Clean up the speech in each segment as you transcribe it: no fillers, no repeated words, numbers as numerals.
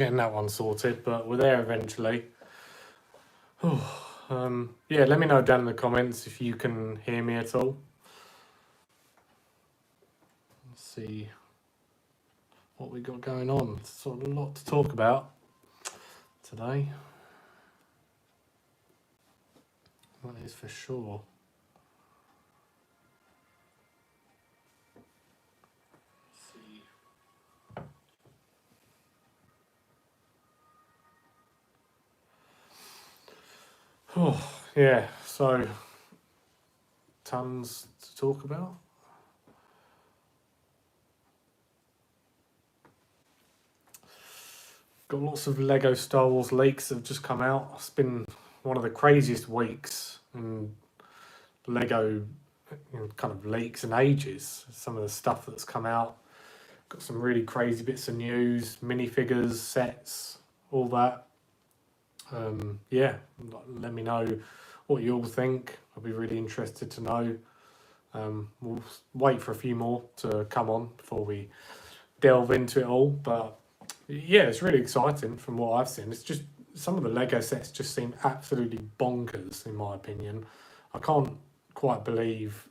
getting that one sorted, but we're there eventually. Yeah, let me know down in the comments if you can hear me at all. Let's see what we got going on. Sort of a lot to talk about today. That is for sure. Oh, yeah, so tons to talk about. Got lots of Lego Star Wars leaks that have just come out. It's been one of the craziest weeks in Lego kind of leaks in ages. Some of the stuff that's come out. Got some really crazy bits of news, minifigures, sets, all that. Yeah, let me know what you all think. I'll be really interested to know. We'll wait for a few more to come on before we delve into it all. But yeah, it's really exciting from what I've seen. It's just some of the Lego sets just seem absolutely bonkers, in my opinion. I can't quite believe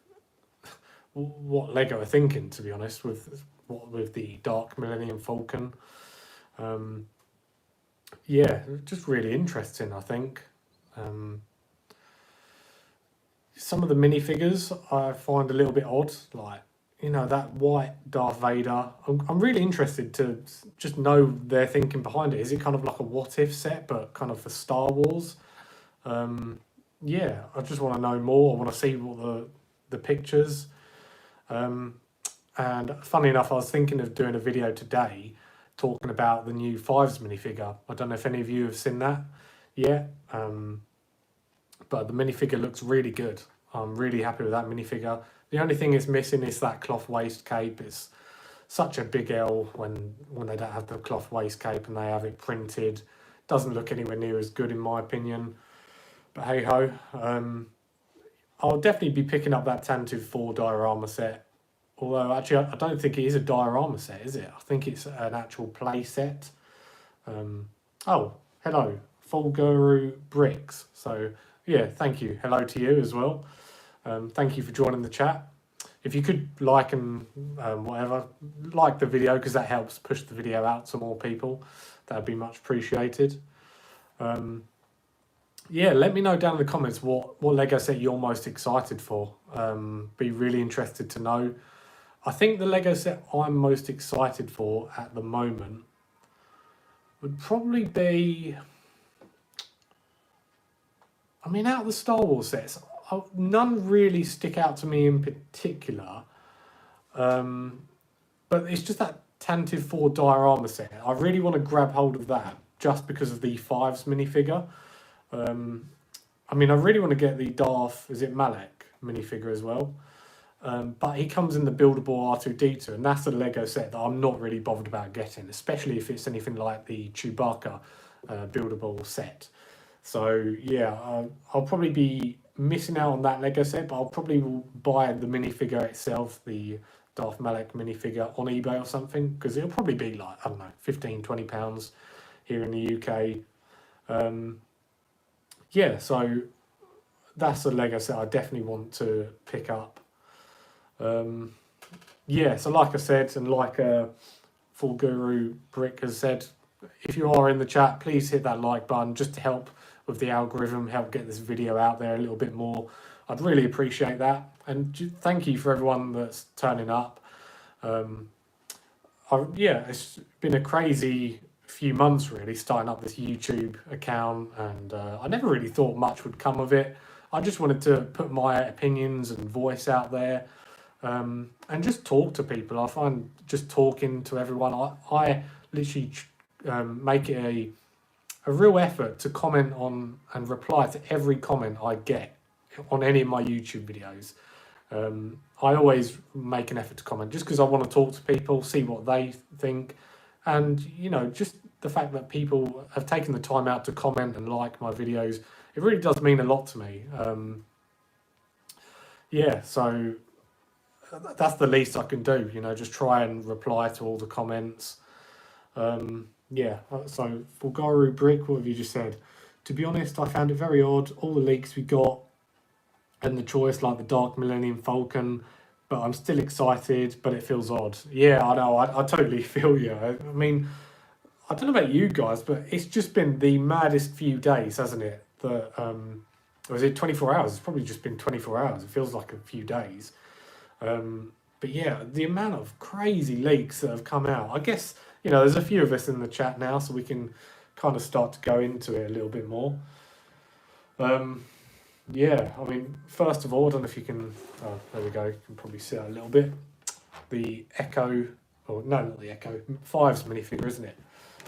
what Lego are thinking, to be honest, with the Dark Millennium Falcon. Yeah, just really interesting, I think. Some of the minifigures I find a little bit odd, like, that white Darth Vader. I'm really interested to just know their thinking behind it. Is it kind of like a what if set, but kind of for Star Wars? Yeah, I just want to know more. I want to see what the pictures. And funny enough, I was thinking of doing a video today talking about the new Fives minifigure. I don't know if any of you have seen that yet, but the minifigure looks really good. I'm really happy with that minifigure. The only thing it's missing is that cloth waist cape. It's such a big L when they don't have the cloth waist cape and they have it printed. Doesn't look anywhere near as good in my opinion. But hey ho. I'll definitely be picking up that Tantive 4 diorama set. Although actually I don't think it is a diorama set, is it? I think it's an actual play set. Oh, hello, Fulguru Bricks. So yeah, thank you. Hello to you as well. Thank you for joining the chat. If you could like and like the video, because that helps push the video out to more people. That'd be much appreciated. Yeah, let me know down in the comments what Lego set you're most excited for. Be really interested to know. I think the Lego set I'm most excited for at the moment would probably be... I mean, out of the Star Wars sets, none really stick out to me in particular. But it's just that Tantive 4 diorama set. I really want to grab hold of that just because of the Fives minifigure. I mean, I really want to get the Darth, is it Malak minifigure as well. But he comes in the buildable R2-D2, and that's a Lego set that I'm not really bothered about getting, especially if it's anything like the Chewbacca buildable set. So yeah, I'll probably be missing out on that Lego set, but I'll probably buy the minifigure itself, the Darth Malak minifigure, on eBay or something, because it'll probably be like, I don't know, £15-20 here in the UK. Yeah, so that's a Lego set I definitely want to pick up. Yeah, so like I said, and like Full Guru Brick has said, if you are in the chat, please hit that like button just to help with the algorithm, help get this video out there a little bit more. I'd really appreciate that. And thank you for everyone that's turning up. Yeah, it's been a crazy few months really, starting up this YouTube account, and I never really thought much would come of it. I just wanted to put my opinions and voice out there, and just talk to people. I find just talking to everyone, I literally make it a real effort to comment on and reply to every comment I get on any of my YouTube videos. I always make an effort to comment just because I want to talk to people, see what they think, and just the fact that people have taken the time out to comment and like my videos, it really does mean a lot to me. Yeah, so that's the least I can do, just try and reply to all the comments. Yeah, so Fulgaru Brick, what have you just said? To be honest, I found it very odd. All the leaks we got and the choice, like the Dark Millennium Falcon, but I'm still excited, but it feels odd. Yeah, I know, I totally feel you. I mean, I don't know about you guys, but it's just been the maddest few days, hasn't it? Or is it 24 hours? It's probably just been 24 hours. It feels like a few days. But yeah, the amount of crazy leaks that have come out. I guess, there's a few of us in the chat now, so we can kind of start to go into it a little bit more. Yeah, I mean, first of all, I don't know if you can. Oh, there we go. You can probably see it a little bit. The Echo, or no, not the Echo, Fives minifigure, isn't it?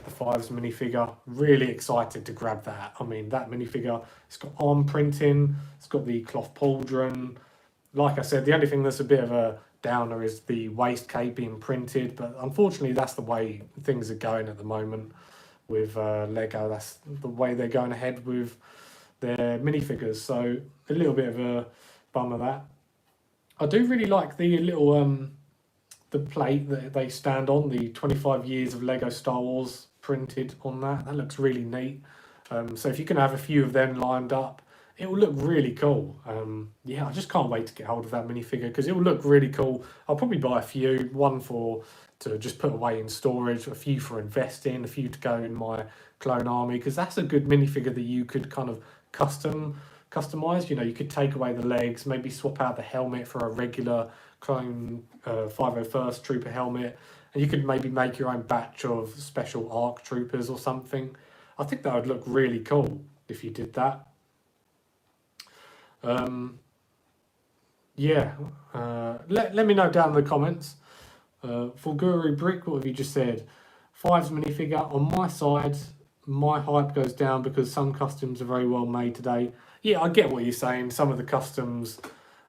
The Fives minifigure. Really excited to grab that. I mean, that minifigure, it's got arm printing, it's got the cloth pauldron. Like I said, the only thing that's a bit of a downer is the waist cape being printed, but unfortunately, that's the way things are going at the moment with Lego. That's the way they're going ahead with their minifigures. So a little bit of a bummer that. I do really like the little the plate that they stand on, the 25 years of Lego Star Wars printed on that. That looks really neat. So if you can have a few of them lined up, it will look really cool. Yeah, I just can't wait to get hold of that minifigure because it will look really cool. I'll probably buy a few, one to just put away in storage, a few for investing, a few to go in my clone army, because that's a good minifigure that you could kind of customize. You could take away the legs, maybe swap out the helmet for a regular clone 501st Trooper helmet, and you could maybe make your own batch of special ARC Troopers or something. I think that would look really cool if you did that. Yeah, let me know down in the comments. For Guru Brick, what have you just said? Fives minifigure on my side. My hype goes down because some customs are very well made today. Yeah, I get what you're saying. Some of the custom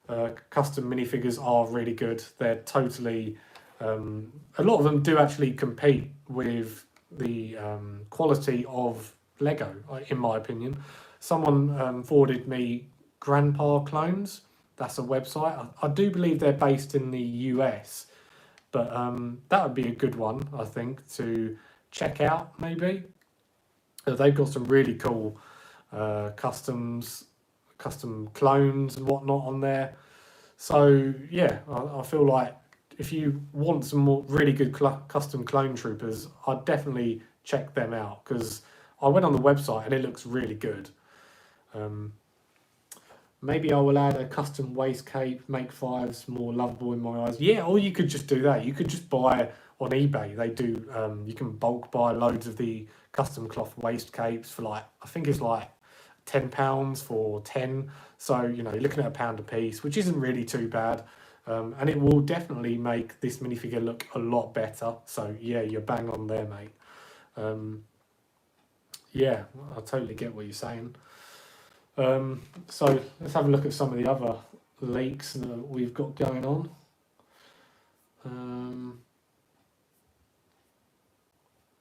minifigures are really good. They're totally. A lot of them do actually compete with the quality of Lego, in my opinion. Someone forwarded me Grandpa Clones. That's a website. I do believe they're based in the US, but that would be a good one, I think, to check out maybe. They've got some really cool custom clones and whatnot on there. So yeah, I feel like if you want some more really good custom clone troopers, I'd definitely check them out because I went on the website and it looks really good. Maybe I will add a custom waist cape, make Fives more lovable in my eyes. Yeah, or you could just do that. You could just buy on eBay. They do. You can bulk buy loads of the custom cloth waist capes for I think it's like £10 for 10. So you're looking at £1 a piece, which isn't really too bad. And it will definitely make this minifigure look a lot better. So yeah, you're bang on there, mate. Yeah, I totally get what you're saying. So let's have a look at some of the other leaks that we've got going on.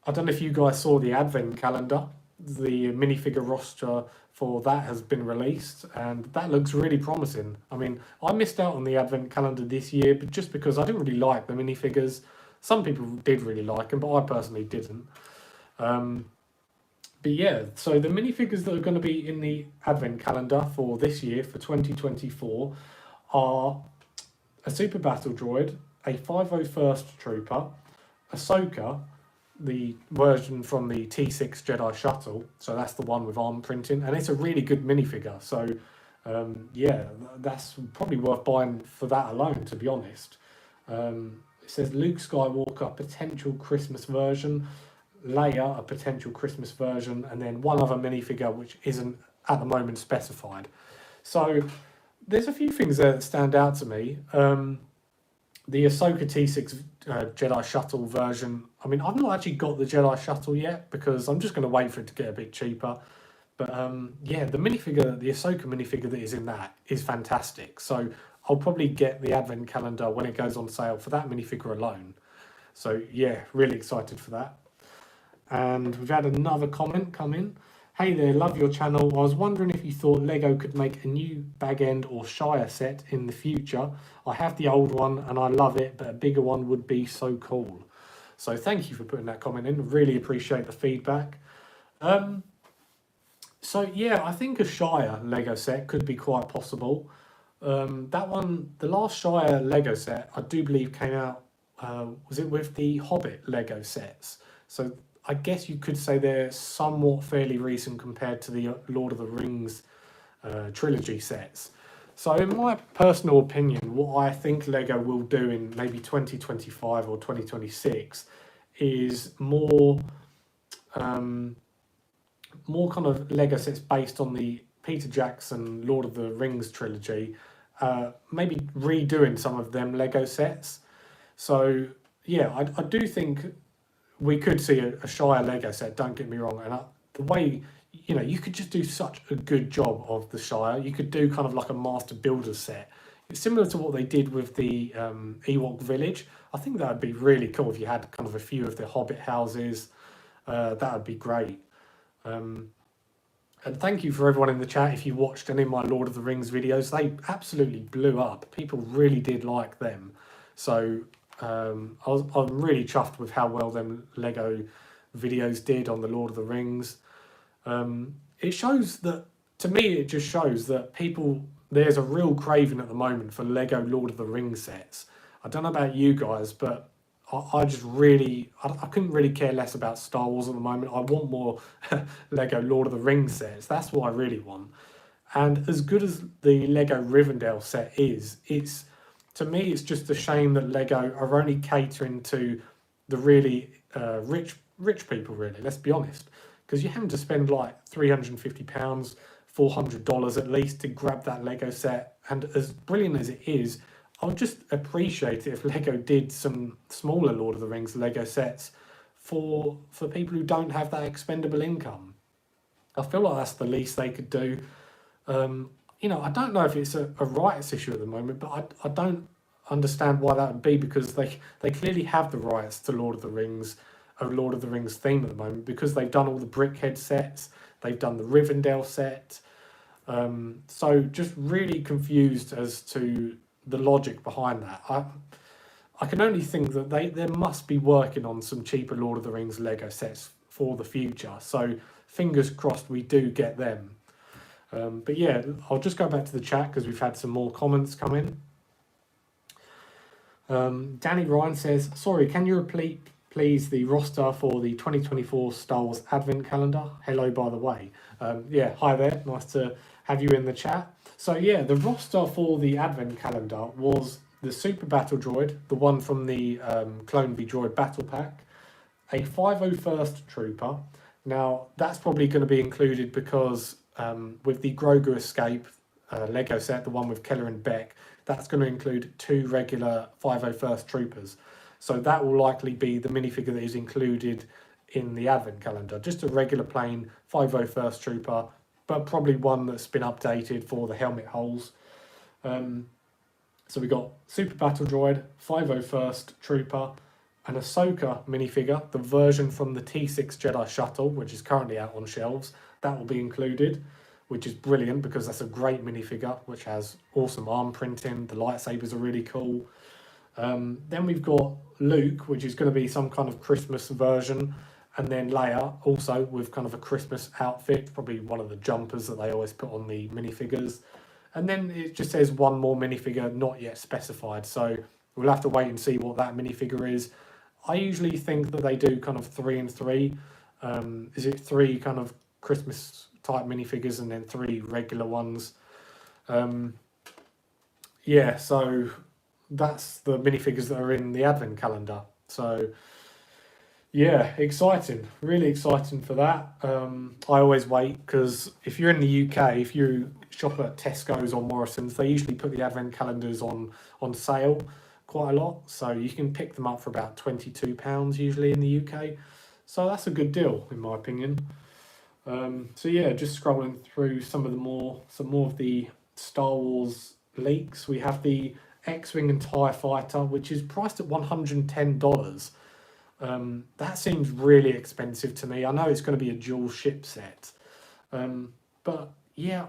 I don't know if you guys saw the advent calendar. The minifigure roster for that has been released and that looks really promising. I mean, I missed out on the advent calendar this year, but just because I didn't really like the minifigures. Some people did really like them, but I personally didn't. But yeah, so the minifigures that are going to be in the advent calendar for this year, for 2024, are a Super Battle Droid, a 501st Trooper, Ahsoka, the version from the T6 Jedi Shuttle, so that's the one with arm printing, and it's a really good minifigure. So yeah, that's probably worth buying for that alone, to be honest. It says Luke Skywalker, potential Christmas version. Leia, a potential Christmas version, and then one other minifigure which isn't at the moment specified. So there's a few things there that stand out to me. The Ahsoka T6 Jedi Shuttle version, I mean, I've not actually got the Jedi Shuttle yet because I'm just going to wait for it to get a bit cheaper. But yeah, the Ahsoka minifigure that is in that is fantastic. So I'll probably get the advent calendar when it goes on sale for that minifigure alone. So yeah, really excited for that. And we've had another comment come in. Hey there, love your channel. I was wondering if you thought Lego could make a new Bag End or Shire set in the future. I have the old one and I love it, but a bigger one would be so cool. So thank you for putting that comment in. Really appreciate the feedback. So yeah, I think a Shire Lego set could be quite possible. That one, the last Shire Lego set, I do believe came out, was it with the Hobbit Lego sets? So I guess you could say they're somewhat fairly recent compared to the Lord of the Rings trilogy sets. So in my personal opinion, what I think Lego will do in maybe 2025 or 2026 is more kind of Lego sets based on the Peter Jackson Lord of the Rings trilogy, maybe redoing some of them Lego sets. So yeah, I do think we could see a Shire Lego set, don't get me wrong. And the way, you could just do such a good job of the Shire. You could do kind of like a master builder set. It's similar to what they did with the Ewok village. I think that would be really cool if you had kind of a few of the Hobbit houses. That would be great. And thank you for everyone in the chat. If you watched any of my Lord of the Rings videos, they absolutely blew up. People really did like them. So I'm really chuffed with how well them Lego videos did on the Lord of the Rings. It shows that, to me, it just shows that there's a real craving at the moment for Lego Lord of the Rings sets. I don't know about you guys, but I just really, I couldn't really care less about Star Wars at the moment. I want more Lego Lord of the Rings sets. That's what I really want. And as good as the Lego Rivendell set is, to me, it's just a shame that Lego are only catering to the really rich people, really, let's be honest. Because you're having to spend like £350, $400 at least to grab that Lego set. And as brilliant as it is, I would just appreciate it if Lego did some smaller Lord of the Rings Lego sets for people who don't have that expendable income. I feel like that's the least they could do. I don't know if it's a rights issue at the moment, but I don't understand why that would be, because they clearly have the rights to Lord of the Rings, a Lord of the Rings theme at the moment, because they've done all the Brickhead sets, they've done the Rivendell set. So just really confused as to the logic behind that. I can only think that they must be working on some cheaper Lord of the Rings Lego sets for the future. So fingers crossed we do get them. But yeah, I'll just go back to the chat because we've had some more comments come in. Danny Ryan says, sorry, can you repeat please the roster for the 2024 Star Wars Advent Calendar? Hello, by the way. Yeah, hi there. Nice to have you in the chat. So yeah, the roster for the Advent Calendar was the Super Battle Droid, the one from the Clone V Droid Battle Pack, a 501st Trooper. Now, that's probably going to be included because with the Grogu Escape Lego set, the one with Keller and Beck, that's going to include 2 regular 501st Troopers. So that will likely be the minifigure that is included in the Advent Calendar. Just a regular plain 501st Trooper, but probably one that's been updated for the helmet holes. So we got Super Battle Droid, 501st Trooper, an Ahsoka minifigure, the version from the T6 Jedi Shuttle, which is currently out on shelves. That will be included, which is brilliant because that's a great minifigure, which has awesome arm printing. The lightsabers are really cool. Then we've got Luke, which is going to be some kind of Christmas version. And then Leia, also with kind of a Christmas outfit, probably one of the jumpers that they always put on the minifigures. And then it just says one more minifigure not yet specified. So we'll have to wait and see what that minifigure is. I usually think that they do kind of 3 and 3. Is it 3 kind of Christmas type minifigures and then 3 regular ones? Yeah, so that's the minifigures that are in the Advent Calendar. So yeah, exciting, really exciting for that. I always wait because if you're in the UK, if you shop at Tesco's or Morrison's, they usually put the Advent calendars on sale quite a lot. So you can pick them up for about £22 usually in the UK. So that's a good deal in my opinion. So yeah, just scrolling through some more of the Star Wars leaks. We have the X-Wing and TIE Fighter, which is priced at $110. That seems really expensive to me. I know it's going to be a dual ship set, but yeah,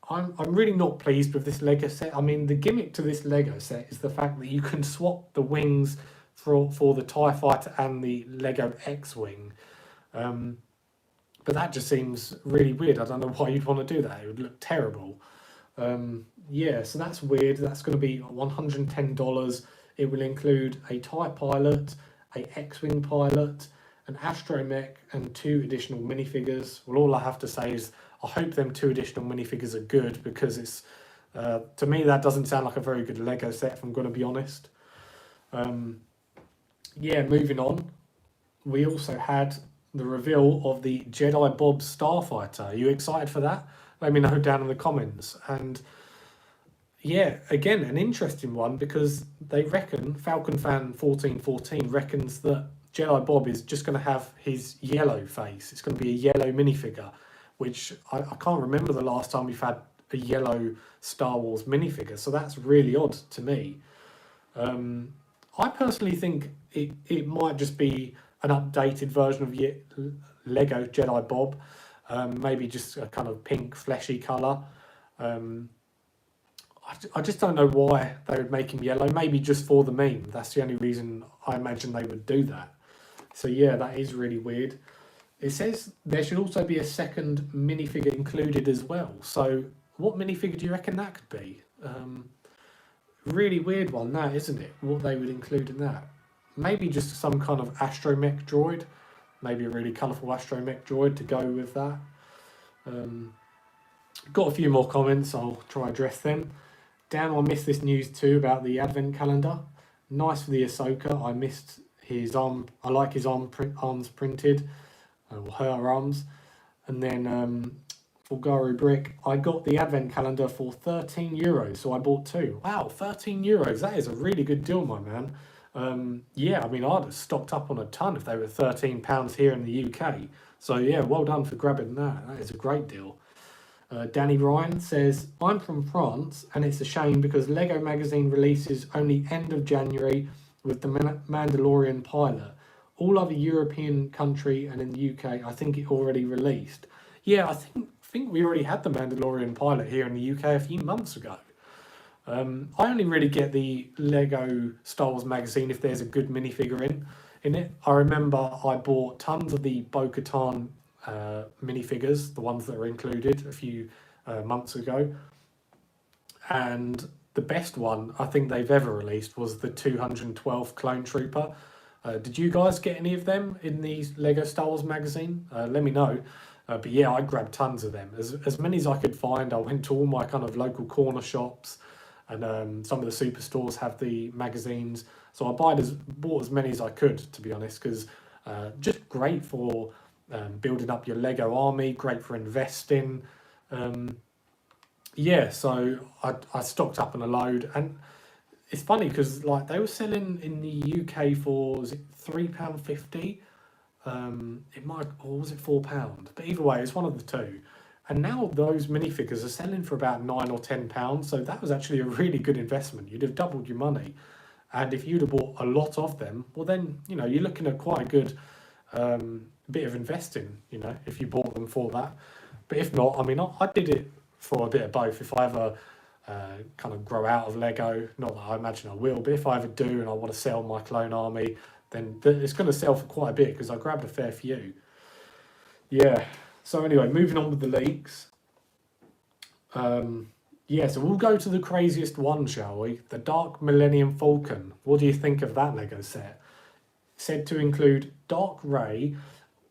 I'm really not pleased with this Lego set. I mean, the gimmick to this Lego set is the fact that you can swap the wings for the TIE Fighter and the Lego X-Wing. But that just seems really weird. I don't know why you'd want to do that. It would look terrible. Yeah, so that's weird. That's going to be $110. It will include a TIE pilot, a X-Wing pilot, an astromech, and 2 additional minifigures. Well, all I have to say is I hope them 2 additional minifigures are good, because it's to me that doesn't sound like a very good Lego set, if I'm going to be honest. Yeah, moving on. We also had the reveal of the Jedi Bob Starfighter. Are you excited for that? Let me know down in the comments. And yeah, again, an interesting one, because they reckon, Falcon Fan 1414 reckons that Jedi Bob is just going to have his yellow face. It's going to be a yellow minifigure, which I can't remember the last time we've had a yellow Star Wars minifigure. So that's really odd to me. I personally think it might just be an updated version of Lego Jedi Bob. Maybe just a kind of pink, fleshy colour. I just don't know why they would make him yellow. Maybe just for the meme. That's the only reason I imagine they would do that. So yeah, that is really weird. It says there should also be a second minifigure included as well. So what minifigure do you reckon that could be? Really weird one, that, isn't it? What they would include in that. Maybe just some kind of astromech droid. Maybe a really colourful astromech droid to go with that. Got a few more comments. I'll try to address them. Dan, I missed this news too about the advent calendar. Nice for the Ahsoka. I missed his arm. I like his arms printed, or her arms. And then Fulgaru Brick, I got the advent calendar for €13, so I bought 2. Wow, €13. That is a really good deal, my man. Yeah, I mean, I'd have stocked up on a ton if they were £13 here in the UK. So yeah, well done for grabbing that. That is a great deal. Danny Ryan says, I'm from France, and it's a shame because Lego magazine releases only end of January with the Mandalorian pilot. All other European country and in the UK, I think it already released. Yeah, I think we already had the Mandalorian pilot here in the UK a few months ago. I only really get the Lego Star Wars magazine if there's a good minifigure in it. I remember I bought tons of the Bo-Katan minifigures, the ones that are included a few months ago. And the best one I think they've ever released was the 212th Clone Trooper. Did you guys get any of them in the Lego Star Wars magazine? Let me know. But yeah, I grabbed tons of them. As many as I could find. I went to all my kind of local corner shops, and some of the superstores have the magazines. So I bought as many as I could, to be honest, because just great for building up your Lego army, great for investing. Yeah, so I stocked up on a load, and it's funny because like they were selling in the UK for, was it £3.50? It might, or was it £4? But either way, it's one of the two. And now those minifigures are selling for about £9 or £10. So that was actually a really good investment. You'd have doubled your money. And if you'd have bought a lot of them, well then, you know, you're looking at quite a good bit of investing, you know, if you bought them for that. But if not, I mean, I did it for a bit of both. If I ever kind of grow out of Lego, not that I imagine I will, but if I ever do and I want to sell my clone army, then it's going to sell for quite a bit because I grabbed a fair few. Yeah, so anyway, moving on with the leaks. Yeah, so we'll go to the craziest one, shall we? The Dark Millennium Falcon. What do you think of that Lego set? Said to include Dark Rey,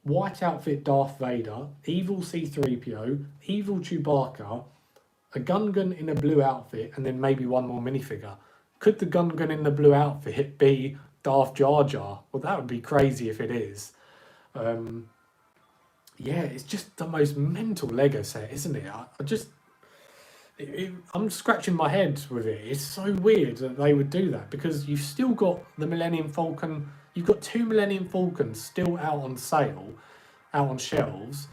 white outfit Darth Vader, evil C-3PO, evil Chewbacca, a Gungan in a blue outfit, and then maybe one more minifigure. Could the Gungan in the blue outfit be Darth Jar Jar? Well, that would be crazy if it is. Yeah, it's just the most mental Lego set, isn't it? I'm scratching my head with it. It's so weird that they would do that because you've still got the Millennium Falcon. You've got 2 Millennium Falcons still out on sale, out on shelves.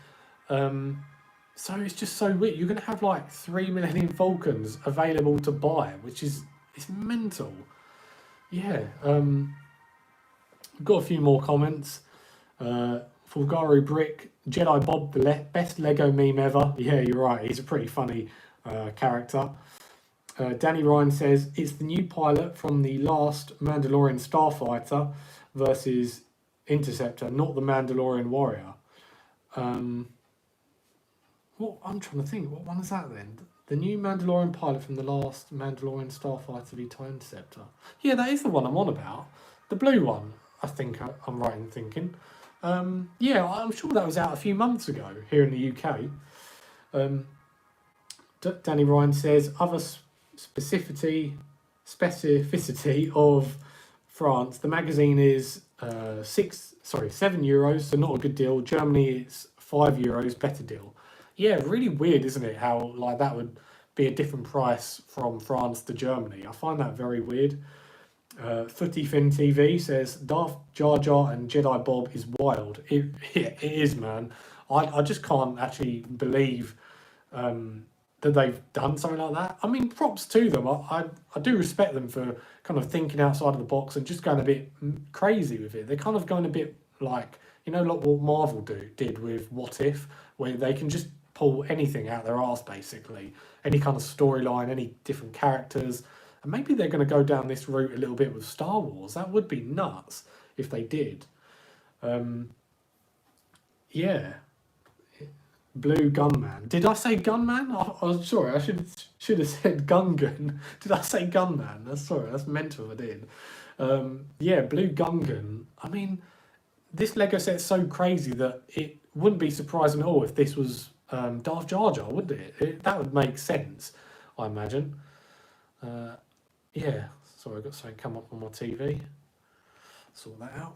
So it's just so weird. You're going to have like 3 Millennium Falcons available to buy, which is, it's mental. Yeah. Got a few more comments. Fulgaru Brick, Jedi Bob, the best Lego meme ever. Yeah, you're right. He's a pretty funny character. Danny Ryan says, it's the new pilot from the last Mandalorian Starfighter versus Interceptor, not the Mandalorian Warrior. What I'm trying to think, what one is that then? The new Mandalorian pilot from the last Mandalorian Starfighter v Interceptor. Yeah, that is the one I'm on about. The blue one, I think I'm right in thinking. Yeah, I'm sure that was out a few months ago here in the UK. Danny Ryan says, other specificity of France. The magazine is €7, so not a good deal. Germany is €5, better deal. Yeah, really weird, isn't it? How like that would be a different price from France to Germany. I find that very weird. Footy Fin TV says Darth Jar Jar and Jedi Bob is wild. It is, man. I just can't actually believe that they've done something like that. I mean, props to them. I do respect them for kind of thinking outside of the box and just going a bit crazy with it. They're kind of going a bit like, you know, like what Marvel did with What If, where they can just pull anything out their arse, basically. Any kind of storyline, any different characters. And maybe they're going to go down this route a little bit with Star Wars. That would be nuts if they did. Yeah. Blue Gunman. Did I say Gunman? I'm sorry, I should have said Gungan. Did I say Gunman? That's mental if I did. Yeah, Blue Gungan. I mean, this Lego set's so crazy that it wouldn't be surprising at all if this was Darth Jar Jar, wouldn't it? That would make sense, I imagine. Yeah, sorry, I've got something come up on my TV. Sort that out.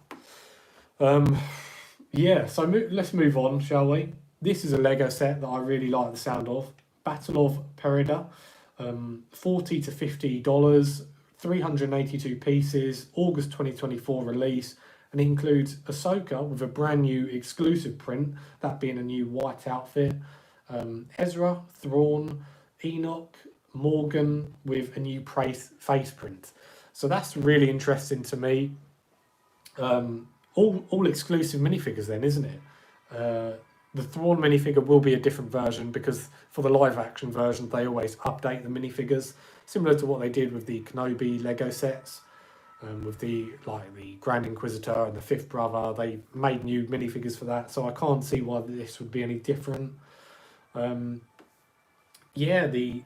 Yeah, so let's move on, shall we? This is a Lego set that I really like the sound of. Battle of Perida, $40 to $50, 382 pieces, August 2024 release, and it includes Ahsoka with a brand new exclusive print, that being a new white outfit, Ezra, Thrawn, Enoch, Morgan with a new face print. So that's really interesting to me. All exclusive minifigures then, isn't it? The Thrawn minifigure will be a different version because for the live action version they always update the minifigures, similar to what they did with the Kenobi Lego sets, with the Grand Inquisitor and the Fifth Brother. They made new minifigures for that, so I can't see why this would be any different. Yeah, the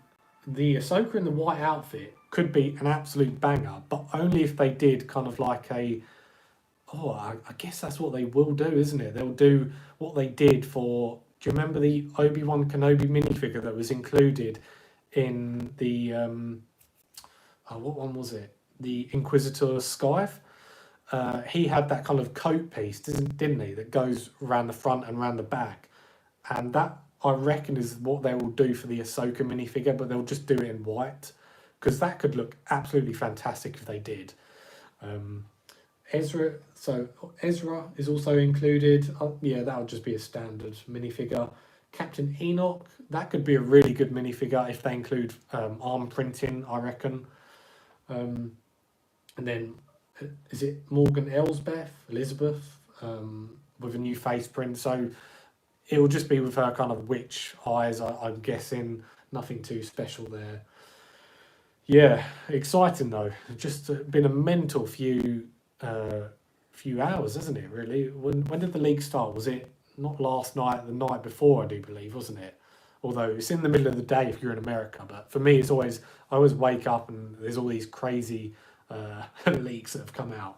Ahsoka in the white outfit could be an absolute banger, but only if they did kind of like a... Oh, I guess that's what they will do, isn't it? They'll do what they did for... Do you remember the Obi-Wan Kenobi minifigure that was included in the... what one was it? The Inquisitor Scythe. He had that kind of coat piece, didn't he? That goes around the front and around the back. And that, I reckon, is what they will do for the Ahsoka minifigure, but they'll just do it in white. Because that could look absolutely fantastic if they did. Ezra is also included. Yeah, that would just be a standard minifigure. Captain Enoch, that could be a really good minifigure if they include arm printing, I reckon. And then, is it Morgan Elizabeth, with a new face print? So it will just be with her kind of witch eyes, I'm guessing. Nothing too special there. Yeah, exciting though. Just been a mental few hours, hasn't it, really? When did the league start? Was it not last night, the night before, I do believe, wasn't it? Although it's in the middle of the day if you're in America, but for me, I always wake up and there's all these crazy leaks that have come out.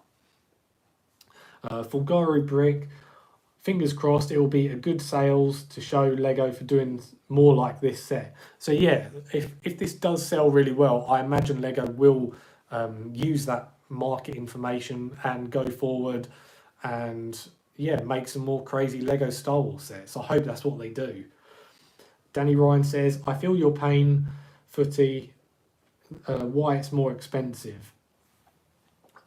Fulgari Brick, fingers crossed it will be a good sales to show Lego for doing more like this set. So yeah, if this does sell really well, I imagine Lego will use that market information and go forward and yeah, make some more crazy Lego Star Wars sets. I hope that's what they do. Danny Ryan says, I feel your pain, Footy, why it's more expensive.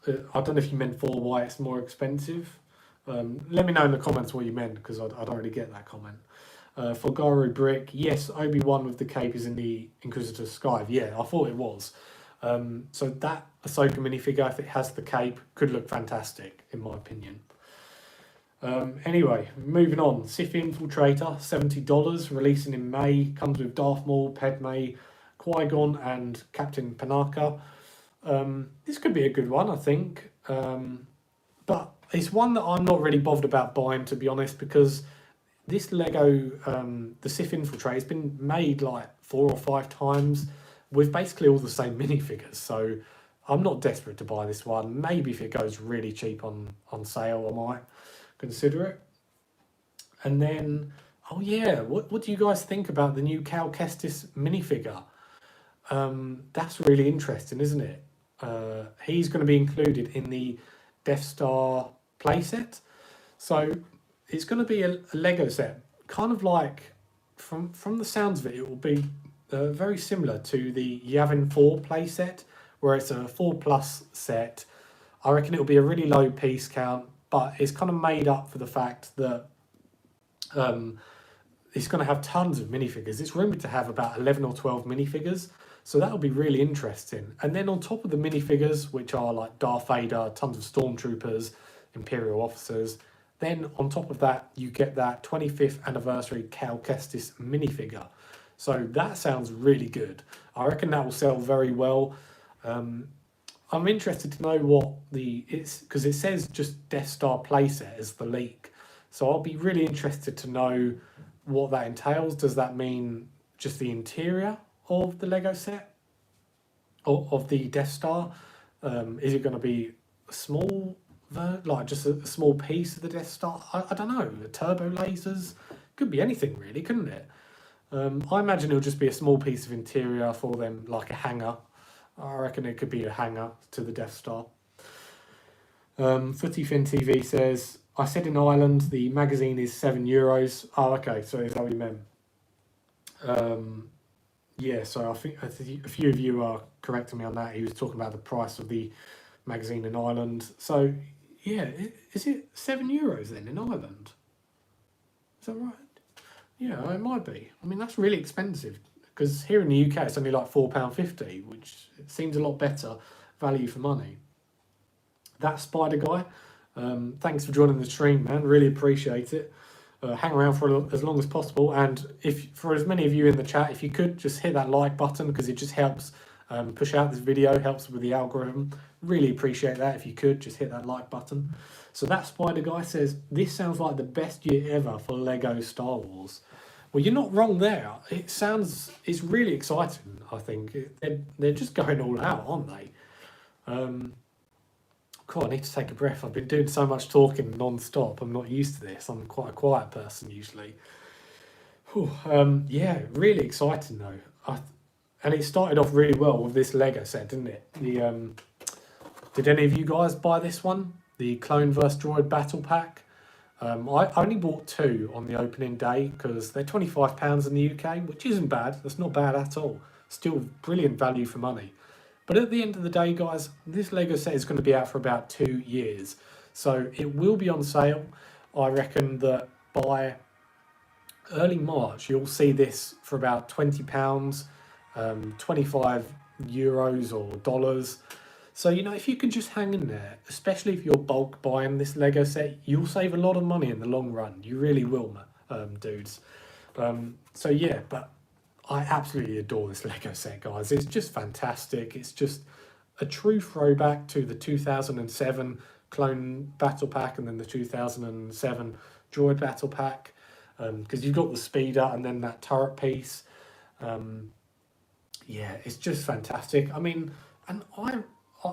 I don't know if you meant for why it's more expensive. Let me know in the comments what you meant, because I don't really get that comment. Fulgari Brick, yes, Obi-Wan with the cape is in the Inquisitor Scythe. Yeah, I thought it was. So that Ahsoka minifigure, if it has the cape, could look fantastic, in my opinion. Anyway, moving on. Sith Infiltrator, $70, releasing in May. Comes with Darth Maul, Padme, Qui-Gon and Captain Panaka. This could be a good one, I think. But it's one that I'm not really bothered about buying, to be honest, because this Lego, the Sith Infiltrator, has been made like 4 or 5 times with basically all the same minifigures. So I'm not desperate to buy this one. Maybe if it goes really cheap on sale, I might consider it. And then, oh yeah, what do you guys think about the new Cal Kestis minifigure? That's really interesting, isn't it? He's going to be included in the Death Star playset. So it's going to be a Lego set, kind of like, from the sounds of it, it will be very similar to the Yavin 4 playset, where it's a 4+ set. I reckon it'll be a really low piece count, but it's kind of made up for the fact that it's going to have tons of minifigures. It's rumoured to have about 11 or 12 minifigures, so that'll be really interesting. And then on top of the minifigures, which are like Darth Vader, tons of stormtroopers, Imperial officers, then on top of that, you get that 25th anniversary Cal Kestis minifigure. So that sounds really good. I reckon that will sell very well. I'm interested to know what because it says just Death Star playset as the leak. So I'll be really interested to know what that entails. Does that mean just the interior of the Lego set of the Death Star? Is it going to be a small, like just a small piece of the Death Star? I don't know. The turbo lasers, could be anything really, couldn't it? I imagine it'll just be a small piece of interior for them, like a hangar. I reckon it could be a hangar to the Death Star. Footy Fin TV says, I said in Ireland the magazine is €7. Oh, okay, so is that what you meant? Yeah, so I think a few of you are correcting me on that. He was talking about the price of the magazine in Ireland. So, yeah, is it €7 then in Ireland? Is that right? Yeah, it might be. I mean, that's really expensive, because here in the UK it's only like £4.50, which seems a lot better value for money. That Spider Guy, thanks for joining the stream, man. Really appreciate it. Hang around for as long as possible, and for as many of you in the chat, if you could just hit that like button, because it just helps push out this video, helps with the algorithm. Really appreciate that. If you could just hit that like button. So that Spider Guy says, this sounds like the best year ever for Lego Star Wars. Well, you're not wrong there. It's really exciting, I think. They're just going all out, aren't they? God, I need to take a breath. I've been doing so much talking non-stop. I'm not used to this. I'm quite a quiet person usually. Whew, yeah, really exciting though. And it started off really well with this Lego set, didn't it? Did any of you guys buy this one? The Clone vs Droid Battle Pack? I only bought 2 on the opening day because they're £25 in the UK, which isn't bad. That's not bad at all. Still brilliant value for money. But at the end of the day, guys, this Lego set is going to be out for about 2 years. So it will be on sale. I reckon that by early March, you'll see this for about £20, €25 or dollars. So, you know, if you can just hang in there, especially if you're bulk buying this Lego set, you'll save a lot of money in the long run. You really will, dudes. So, yeah, but I absolutely adore this Lego set, guys. It's just fantastic. It's just a true throwback to the 2007 Clone Battle Pack and then the 2007 Droid Battle Pack. Because you've got the speeder and then that turret piece. Yeah, it's just fantastic. I mean, and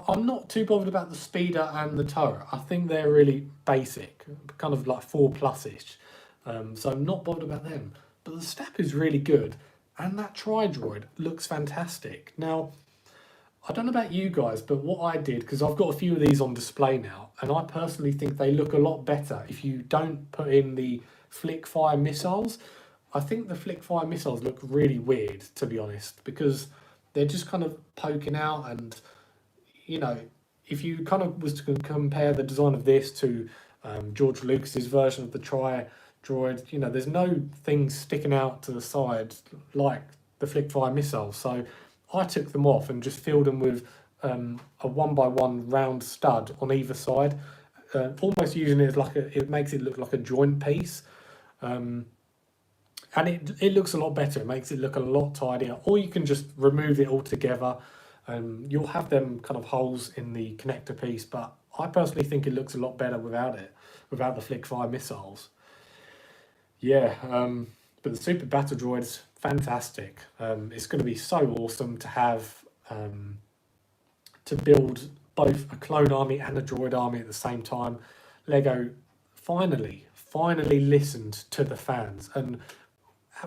I'm not too bothered about the speeder and the turret. I think they're really basic, kind of like 4+ish. So I'm not bothered about them. But the step is really good. And that Tri-Droid looks fantastic. Now, I don't know about you guys, but what I did, because I've got a few of these on display now, and I personally think they look a lot better if you don't put in the flick fire missiles. I think the flick fire missiles look really weird, to be honest, because they're just kind of poking out, and you know, if you kind of was to compare the design of this to George Lucas's version of the Tri-Droid, you know, there's no things sticking out to the side like the flick fire missiles. So I took them off and just filled them with a 1x1 round stud on either side, almost using it as like it makes it look like a joint piece. and it looks a lot better. It makes it look a lot tidier. Or you can just remove it altogether. You'll have them kind of holes in the connector piece, but I personally think it looks a lot better without it, without the flick fire missiles. Yeah, but the Super Battle Droid's fantastic. It's going to be so awesome to have to build both a clone army and a droid army at the same time. Lego finally listened to the fans, and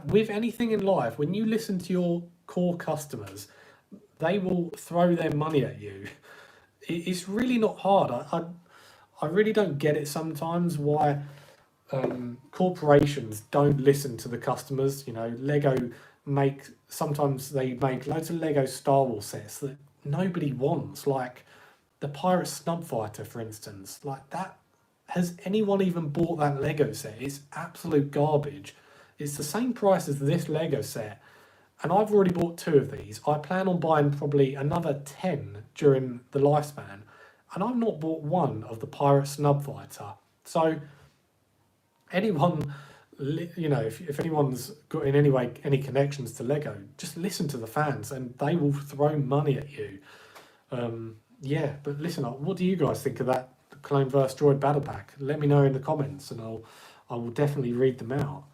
with anything in life, when you listen to your core customers, they will throw their money at you. It's really not hard. I really don't get it sometimes why corporations don't listen to the customers. You know, Lego sometimes they make loads of Lego Star Wars sets that nobody wants, like the Pirate Snub Fighter, for instance. Like that, has anyone even bought that Lego set? It's absolute garbage. It's the same price as this Lego set, and I've already bought 2 of these. I plan on buying probably another 10 during the lifespan, and I've not bought one of the Pirate Snub Fighter. So anyone, you know, if anyone's got in any way any connections to Lego, just listen to the fans and they will throw money at you. Yeah, but listen, what do you guys think of that Clone vs Droid battle pack? Let me know in the comments, and I will definitely read them out.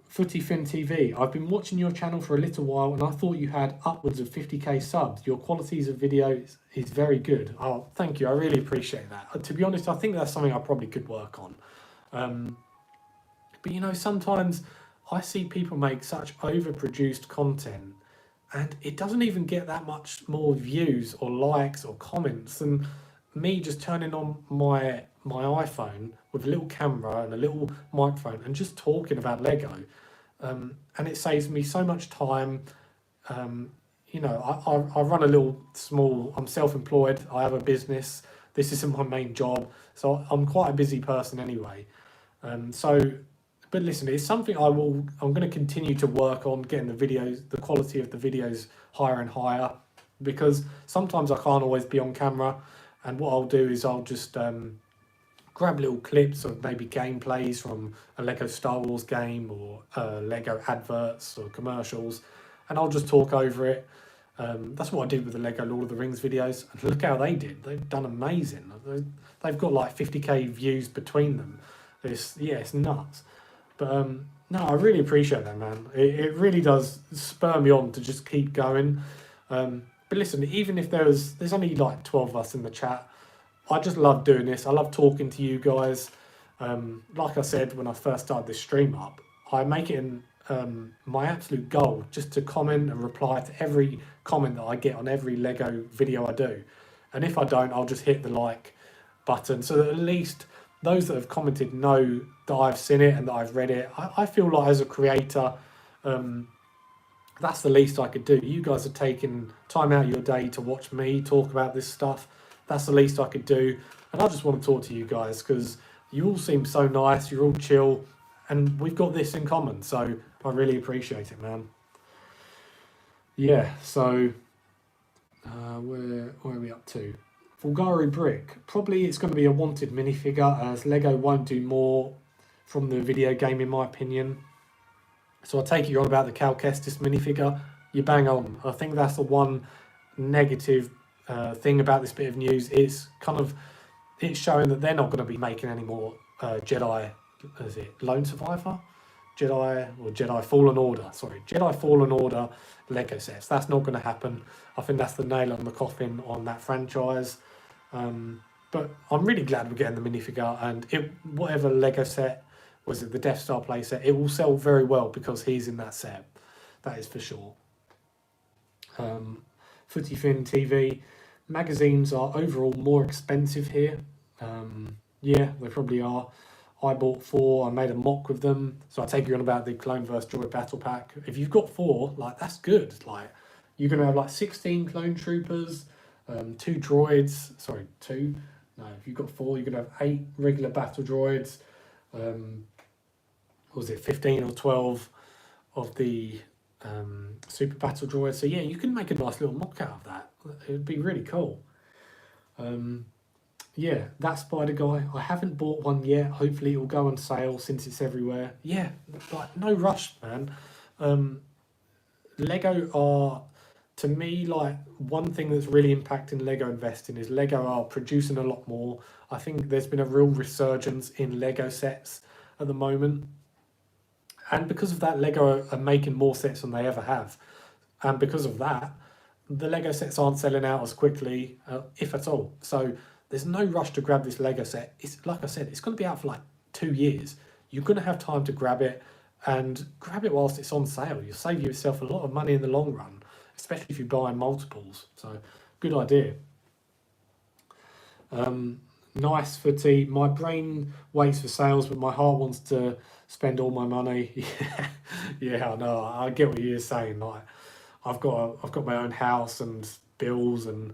Footy Fin TV, I've been watching your channel for a little while and I thought you had upwards of 50k subs. Your qualities of videos is very good. Oh, thank you. I really appreciate that. To be honest, I think that's something I probably could work on. But you know, sometimes I see people make such overproduced content and it doesn't even get that much more views or likes or comments than me just turning on my iPhone with a little camera and a little microphone and just talking about Lego. And it saves me so much time. You know, I run a little small, I'm self-employed, I have a business, this isn't my main job, so I'm quite a busy person anyway. But listen, it's something I'm going to continue to work on, getting the quality of the videos higher and higher, because sometimes I can't always be on camera, and what I'll do is I'll just grab little clips of maybe gameplays from a Lego Star Wars game or Lego adverts or commercials, and I'll just talk over it. That's what I did with the Lego Lord of the Rings videos, and look how they did. They've done amazing. They've got like 50k views between them. It's nuts. But no, I really appreciate that, man. It really does spur me on to just keep going. But listen, even if there's only like 12 of us in the chat, I just love doing this. I love talking to you guys. Like I said when I first started this stream up, I make it my absolute goal just to comment and reply to every comment that I get on every Lego video I do. And if I don't, I'll just hit the like button so that at least those that have commented know that I've seen it and that I've read it. I feel like as a creator, that's the least I could do. You guys are taking time out of your day to watch me talk about this stuff. That's the least I could do. And I just want to talk to you guys because you all seem so nice, you're all chill, and we've got this in common. So I really appreciate it, man. Yeah, so where are we up to? Fulgari Brick. Probably it's going to be a wanted minifigure, as Lego won't do more from the video game, in my opinion. So I take it you're on about the Cal Kestis minifigure. You bang on. I think that's the one negative thing about this bit of news. It's showing that they're not going to be making any more Jedi. Is it Lone Survivor? Jedi Fallen Order. Sorry, Jedi Fallen Order Lego sets. That's not going to happen. I think that's the nail on the coffin on that franchise. But I'm really glad we're getting the minifigure, and whatever Lego set, was it the Death Star playset, it will sell very well because he's in that set. That is for sure. Footy Fin TV. Magazines are overall more expensive here. Yeah, they probably are. I bought 4, I made a mock with them. So I take you on about the Clone vs Droid battle pack. If you've got 4, like that's good. Like you're gonna have like 16 clone troopers, 2 droids. Sorry, 2. No, if you've got 4, you're gonna have 8 regular battle droids. What was it, 15 or 12 of the super battle droids? So yeah, you can make a nice little mock out of that. It would be really cool. yeah, that spider guy. I haven't bought one yet. Hopefully, it will go on sale since it's everywhere. Yeah, like no rush, man. Um, Lego are, to me, like one thing that's really impacting Lego investing is Lego are producing a lot more. I think there's been a real resurgence in Lego sets at the moment, and because of that, Lego are making more sets than they ever have, and because of that, the Lego sets aren't selling out as quickly, if at all. So there's no rush to grab this Lego set. It's like I said, it's going to be out for like 2 years. You're going to have time to grab it, and grab it whilst it's on sale. You'll save yourself a lot of money in the long run, especially if you buy in multiples. So good idea. Nice footy. My brain waits for sales, but my heart wants to spend all my money. Yeah, yeah, I know. I get what you're saying. Like, I've got my own house and bills, and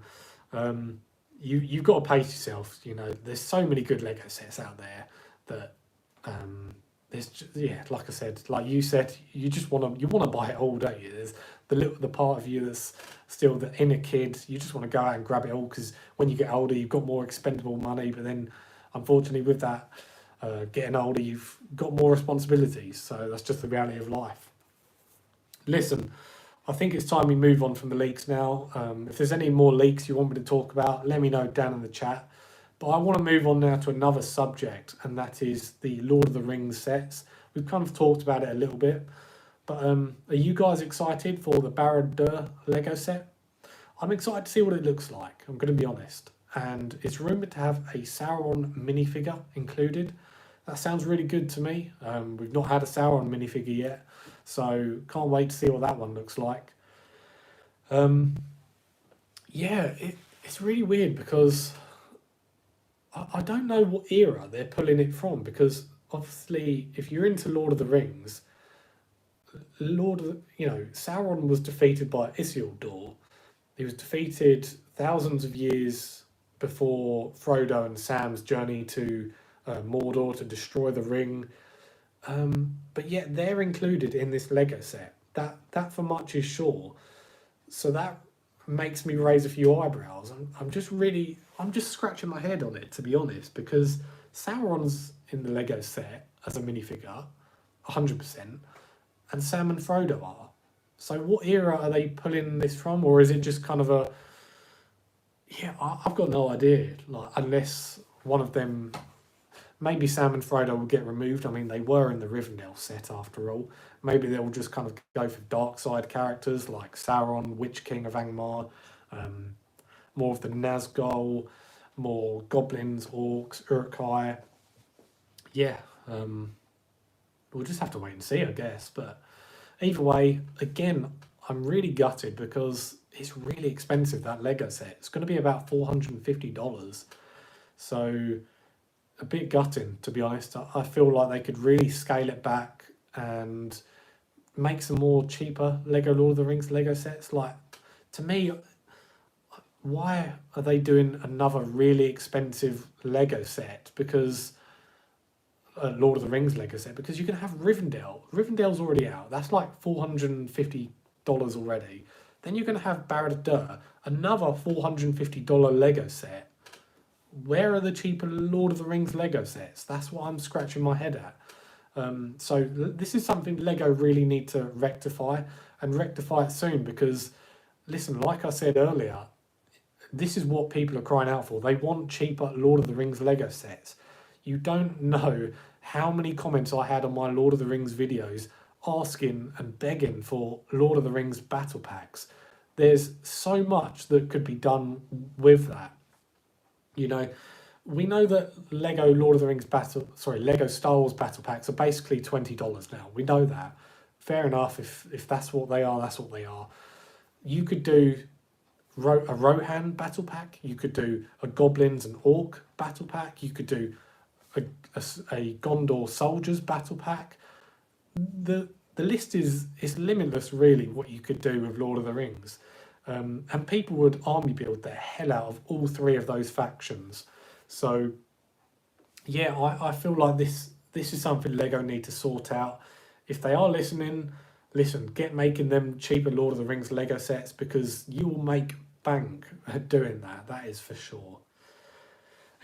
you've got to pace yourself. You know, there's so many good Lego sets out there that yeah, like I said, like you said, you want to buy it all, don't you? There's the part of you that's still the inner kid. You just want to go out and grab it all because when you get older, you've got more expendable money. But then, unfortunately, with that, getting older, you've got more responsibilities. So that's just the reality of life. Listen, I think it's time we move on from the leaks now. If there's any more leaks you want me to talk about, let me know down in the chat. But I want to move on now to another subject, and that is the Lord of the Rings sets. We've kind of talked about it a little bit, but are you guys excited for the Barad-dûr Lego set? I'm excited to see what it looks like, I'm going to be honest. And it's rumoured to have a Sauron minifigure included. That sounds really good to me. We've not had a Sauron minifigure yet, so can't wait to see what that one looks like. Yeah, it's really weird because I don't know what era they're pulling it from, because obviously if you're into Lord of the Rings, Sauron was defeated by Isildur. He was defeated thousands of years before Frodo and Sam's journey to Mordor to destroy the ring. But yet they're included in this Lego set. That for much is sure. So that makes me raise a few eyebrows. I'm just scratching my head on it, to be honest, because Sauron's in the Lego set as a minifigure, 100%, and Sam and Frodo are. So what era are they pulling this from, or is it just kind of a, yeah, I've got no idea, like, unless one of them, maybe Sam and Frodo will get removed. I mean, they were in the Rivendell set after all. Maybe they'll just kind of go for dark side characters like Sauron, Witch King of Angmar, more of the Nazgul, more goblins, orcs, Uruk-hai. Yeah, we'll just have to wait and see, I guess. But either way, again, I'm really gutted because it's really expensive, that Lego set. It's going to be about $450. So a bit gutting, to be honest. I feel like they could really scale it back and make some more cheaper Lego Lord of the Rings Lego sets. Like, to me, why are they doing another really expensive Lego set? Because Lord of the Rings Lego set, because you can have Rivendell. Rivendell's already out. That's like $450 already. Then you're going to have Barad-dûr, another $450 Lego set. Where are the cheaper Lord of the Rings Lego sets? That's what I'm scratching my head at. So this is something Lego really need to rectify, and rectify it soon, because, listen, like I said earlier, this is what people are crying out for. They want cheaper Lord of the Rings Lego sets. You don't know how many comments I had on my Lord of the Rings videos asking and begging for Lord of the Rings battle packs. There's so much that could be done with that. You know, we know that Lego Star Wars battle packs are basically $20 now. We know that. Fair enough. If that's what they are, that's what they are. You could do a Rohan battle pack. You could do a Goblins and Orc battle pack. You could do a Gondor soldiers battle pack. The list is limitless, really, what you could do with Lord of the Rings. And people would army build the hell out of all three of those factions. So, yeah, I feel like this is something Lego need to sort out. If they are listening, listen, get making them cheaper Lord of the Rings Lego sets, because you will make bank doing that. That is for sure.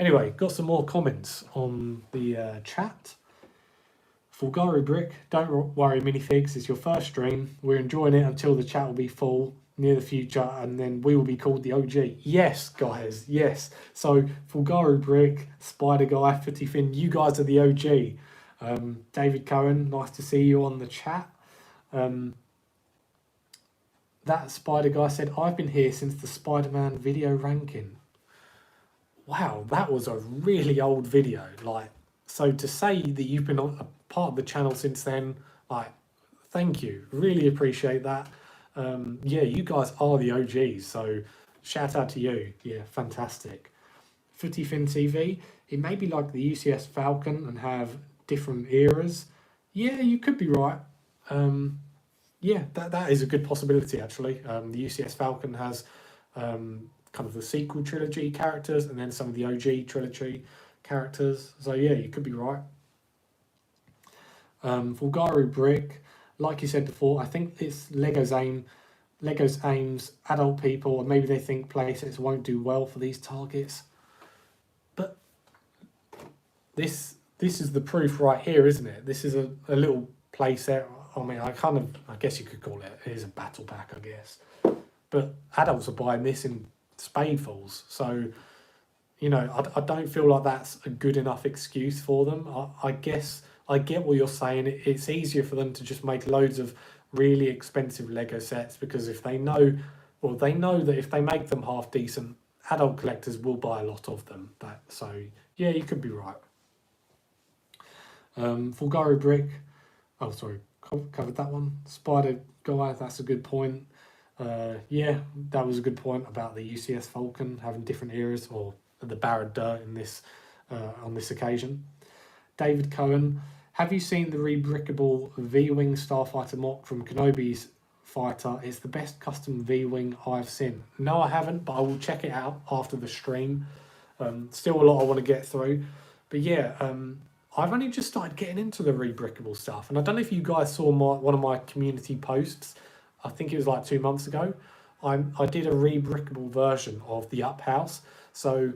Anyway, got some more comments on the chat. Fulgari Brick, don't worry minifigs, it's your first stream. We're enjoying it until the chat will be full near the future, and then we will be called the OG. Yes, guys, yes. So Fulgari Brick, Spider Guy, Footy Fin, you guys are the OG. David Cohen, nice to see you on the chat. That Spider Guy said, I've been here since the Spider-Man video ranking. Wow, that was a really old video. Like, so to say that you've been a part of the channel since then, like, thank you. Really appreciate that. Yeah, you guys are the OGs, so shout out to you. Yeah, fantastic. Footy Fin TV, it may be like the UCS Falcon and have different eras. Yeah, you could be right. Yeah, that is a good possibility, actually. The UCS Falcon has kind of the sequel trilogy characters and then some of the OG trilogy characters. So yeah, you could be right. Fulgari Brick, like you said before, I think it's Lego's aims adult people, and maybe they think playsets won't do well for these targets. But this is the proof right here, isn't it? This is a little playset. I mean, I guess you could call it is a battle pack, I guess. But adults are buying this in spadefuls. So, you know, I don't feel like that's a good enough excuse for them. I guess I get what you're saying. It's easier for them to just make loads of really expensive Lego sets because if they know, well, they know that if they make them half decent, adult collectors will buy a lot of them. So, yeah, you could be right. Fulgari Brick. Oh, sorry. Covered that one. Spider Guy, that's a good point. Yeah, that was a good point about the UCS Falcon having different eras, or the Barad Dirt in this on this occasion. David Cohen, have you seen the rebrickable V-Wing Starfighter mock from Kenobi's fighter? It's the best custom V-Wing I've seen. No, I haven't, but I will check it out after the stream. Still a lot I want to get through. But yeah, I've only just started getting into the rebrickable stuff. And I don't know if you guys saw one of my community posts. I think it was like 2 months ago. I did a rebrickable version of the Up House. So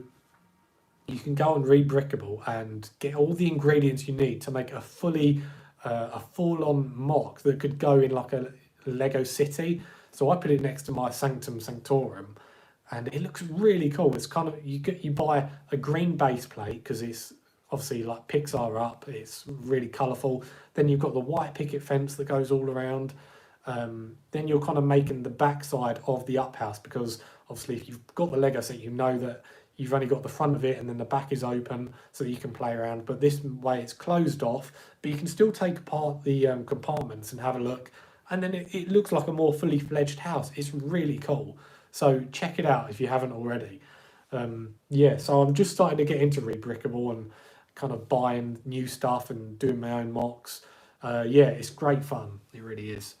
you can go on rebrickable and get all the ingredients you need to make a full-on mock that could go in like a Lego city. So I put it next to my Sanctum Sanctorum, and it looks really cool. It's kind of, you buy a green base plate because it's obviously like Pixar up. It's really colourful. Then you've got the white picket fence that goes all around. Then you're kind of making the backside of the Up House because obviously if you've got the Lego set, you know that you've only got the front of it and then the back is open so that you can play around. But this way it's closed off, but you can still take apart the compartments and have a look. And then it looks like a more fully fledged house. It's really cool. So check it out if you haven't already. Yeah, so I'm just starting to get into rebrickable and kind of buying new stuff and doing my own mocks. Yeah, it's great fun. It really is.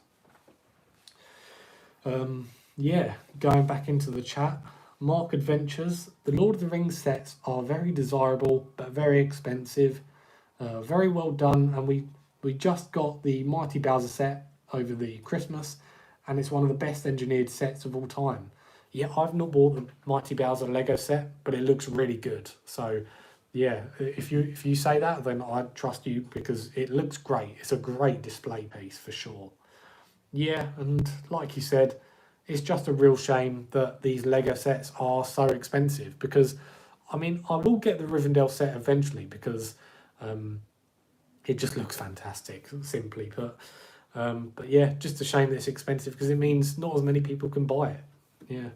Yeah, going back into the chat. Mark Adventures. The Lord of the Rings sets are very desirable but very expensive. Very well done, and we just got the Mighty Bowser set over the Christmas, and it's one of the best engineered sets of all time. Yeah, I've not bought the Mighty Bowser Lego set, but it looks really good. So yeah, if you say that, then I trust you because it looks great. It's a great display piece for sure. Yeah, and like you said, it's just a real shame that these Lego sets are so expensive because, I mean, I will get the Rivendell set eventually because it just looks fantastic, simply put. But yeah, just a shame that it's expensive because it means not as many people can buy it.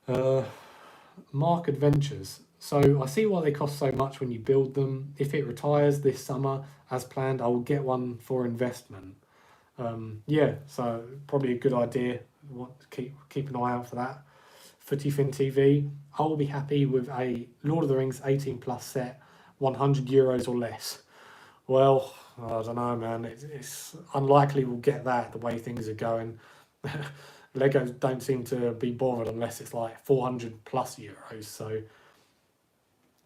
Yeah. Mark Adventures. So I see why they cost so much when you build them. If it retires this summer as planned, I will get one for investment. Yeah, so probably a good idea. Want to keep an eye out for that. Footy Fin TV. I will be happy with a Lord of the Rings 18 plus set, €100 or less. Well, I don't know, man. It's unlikely we'll get that the way things are going. Legos don't seem to be bothered unless it's like 400 plus euros. So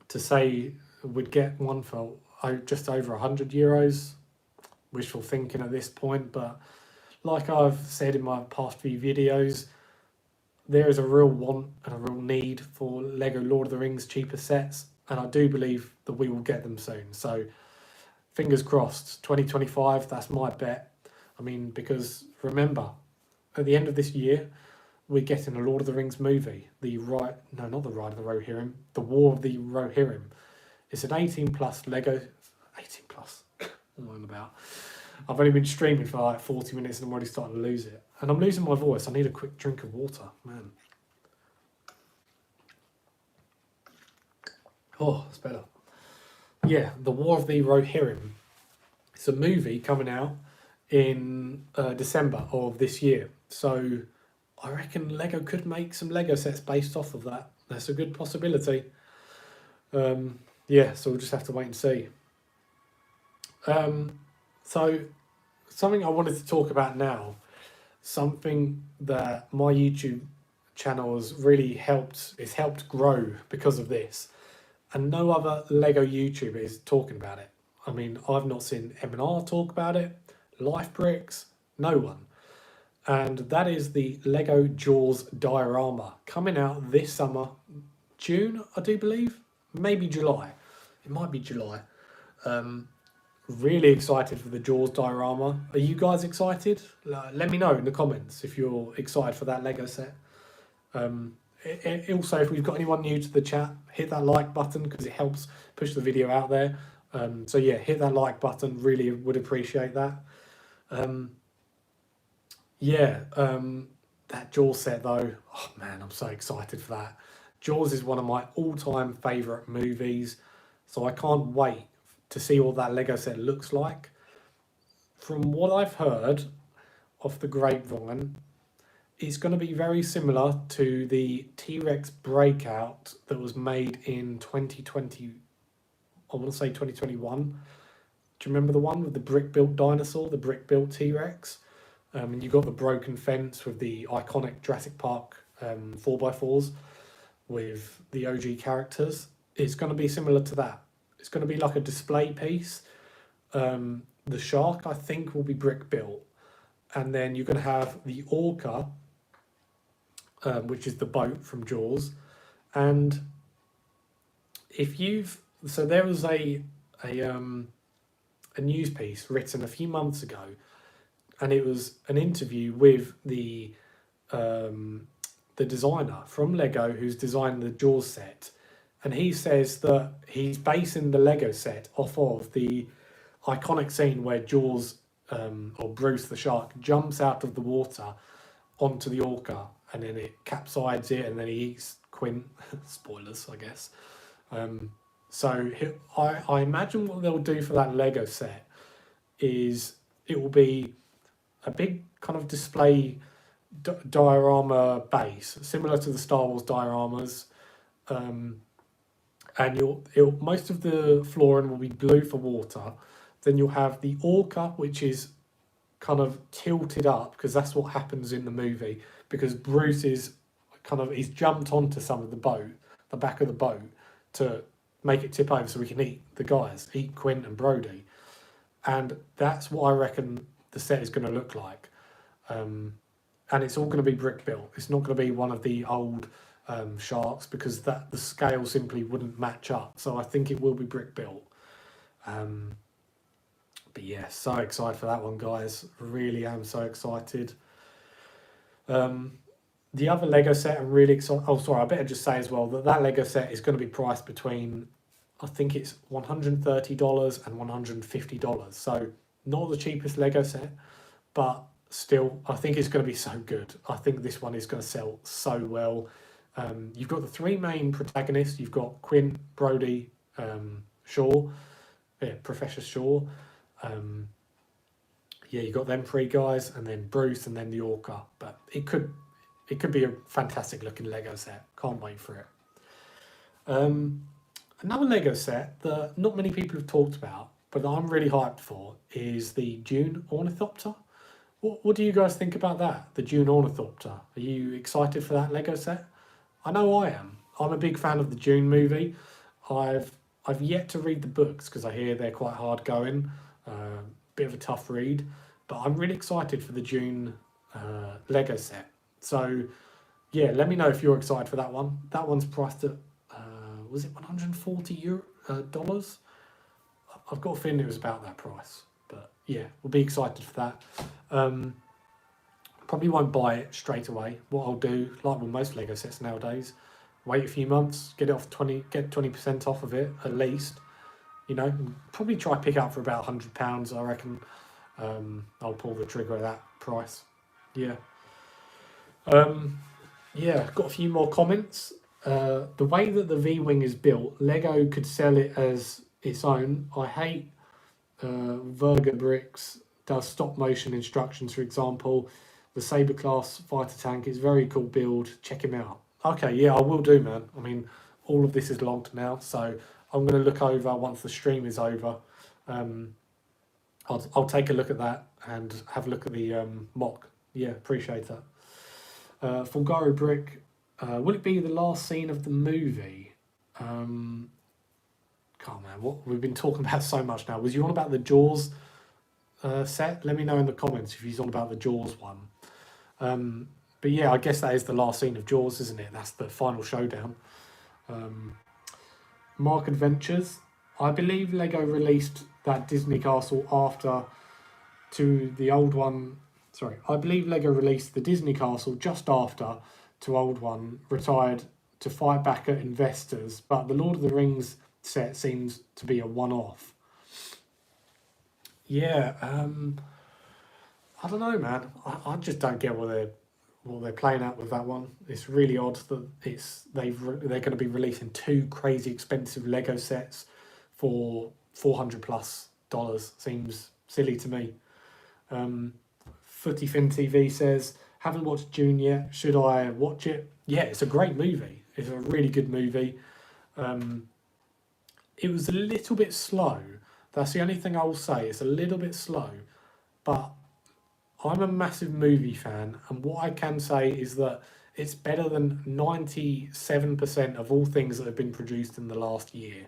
to say we'd get one for just over €100, wishful thinking at this point. But like I've said in my past few videos, there is a real want and a real need for Lego Lord of the Rings cheaper sets, and I do believe that we will get them soon. So fingers crossed, 2025, that's my bet. I mean, because remember, at the end of this year, we're getting a Lord of the Rings movie. Not the Ride of the Rohirrim, the War of the Rohirrim. It's an 18 plus Lego, 18 plus, what am I on about? I've only been streaming for like 40 minutes and I'm already starting to lose it. And I'm losing my voice. I need a quick drink of water, man. Oh, it's better. Yeah, the War of the Rohirrim. It's a movie coming out in December of this year. So I reckon Lego could make some Lego sets based off of that. That's a good possibility. Yeah, so we'll just have to wait and see. So something I wanted to talk about now, something that my YouTube channel has really helped grow because of this, and no other Lego YouTuber is talking about it. I mean, I've not seen M&R talk about it, Life Bricks, no one. And that is the Lego Jaws diorama coming out this summer, June, I do believe, maybe July. It might be July. Really excited for the Jaws diorama. Are you guys excited? Let me know in the comments if you're excited for that Lego set. Also, if we've got anyone new to the chat, hit that like button because it helps push the video out there. So yeah, hit that like button. Really would appreciate that. That Jaws set though, oh man, I'm so excited for that. Jaws is one of my all-time favourite movies, so I can't wait to see what that Lego set looks like. From what I've heard off the grapevine, it's going to be very similar to the T-Rex breakout that was made in 2020, I want to say 2021. Do you remember the one with the brick-built dinosaur, the brick-built T-Rex? And you got the broken fence with the iconic Jurassic Park 4x4s with the OG characters. It's going to be similar to that. It's going to be like a display piece. The shark, I think, will be brick-built. And then you're going to have the orca, which is the boat from Jaws. And so there was a news piece written a few months ago, and it was an interview with the designer from Lego who's designed the Jaws set, and he says that he's basing the Lego set off of the iconic scene where Jaws or Bruce the shark jumps out of the water onto the orca, and then it capsizes it, and then he eats Quint. Spoilers, I guess. So I imagine what they'll do for that Lego set is it will be a big kind of display diorama base, similar to the Star Wars dioramas. And most of the flooring will be blue for water. Then you'll have the orca, which is kind of tilted up because that's what happens in the movie. Because Bruce he's jumped onto some of the back of the boat, to make it tip over so we can eat Quint and Brody. And that's what I reckon the set is going to look like. And it's all going to be brick built. It's not going to be one of the old sharks because the scale simply wouldn't match up. So I think it will be brick built. But yeah, so excited for that one, guys. Really am so excited. The other Lego set I'm really excited. Oh, sorry, I better just say as well that Lego set is going to be priced between, I think it's $130 and $150. So not the cheapest Lego set, but still, I think it's going to be so good. I think this one is going to sell so well. You've got the three main protagonists. You've got Quint, Brody, Shaw, Professor Shaw. You got them three guys, and then Bruce, and then the orca. But it could be a fantastic looking Lego set. Can't wait for it. Another Lego set that not many people have talked about, but that I'm really hyped for, is the Dune Ornithopter. What do you guys think about that? The Dune Ornithopter. Are you excited for that Lego set? I know I am. I'm a big fan of the Dune movie. I've yet to read the books because I hear they're quite hard going, bit of a tough read. But I'm really excited for the Dune Lego set. So yeah, let me know if you're excited for that one. That one's priced at, was it 140 dollars? I've got a feeling it was about that price. But yeah, we'll be excited for that. Probably won't buy it straight away. What I'll do, like with most Lego sets nowadays, wait a few months, get 20% off of it at least. You know, probably try pick up for about £100. I reckon. I'll pull the trigger at that price. Yeah. Yeah, got a few more comments. The way that the V-Wing is built, Lego could sell it as its own. I hate Verga Bricks does stop motion instructions, for example. The Sabre class fighter tank is very cool build. Check him out. Okay, yeah, I will do, man. I mean, all of this is logged now, so I'm going to look over once the stream is over. I'll take a look at that and have a look at the mock. Yeah, appreciate that. Fulgari Brick, will it be the last scene of the movie? God, man, what we've been talking about so much now. Was you on about the Jaws set? Let me know in the comments if you're on about the Jaws one. But yeah, I guess that is the last scene of Jaws, isn't it? That's the final showdown. Mark Adventures. I believe Lego released that Disney castle after to the old one. Sorry, I believe Lego released the Disney castle just after to old one retired to fight back at investors, but the Lord of the Rings set seems to be a one-off. Yeah, I don't know, man. I just don't get what they're playing at with that one. It's really odd that they're going to be releasing two crazy expensive Lego sets for $400+ seems silly to me. Footy Fin TV says, haven't watched Dune yet. Should I watch it? Yeah, it's a great movie. It's a really good movie. It was a little bit slow. That's the only thing I will say. It's a little bit slow, but I'm a massive movie fan, and what I can say is that it's better than 97% of all things that have been produced in the last year.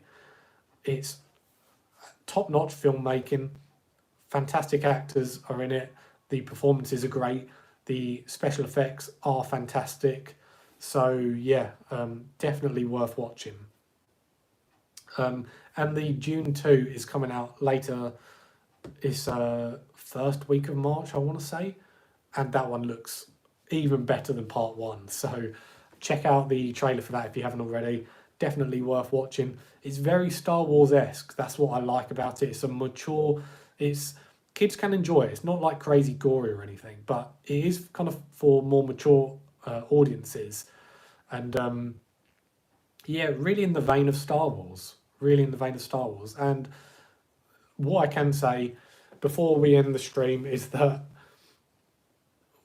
It's top-notch filmmaking, fantastic actors are in it, the performances are great, the special effects are fantastic. So yeah, definitely worth watching. And the Dune 2 is coming out later. It's first week of March, I want to say, and that one looks even better than part one. So check out the trailer for that if you haven't already. Definitely worth watching. It's very Star Wars-esque. That's what I like about it. It's a mature. Kids can enjoy it. It's not like crazy gory or anything, but it is kind of for more mature audiences, and yeah, really in the vein of Star Wars. Really in the vein of Star Wars. And what I can say before we end the stream is that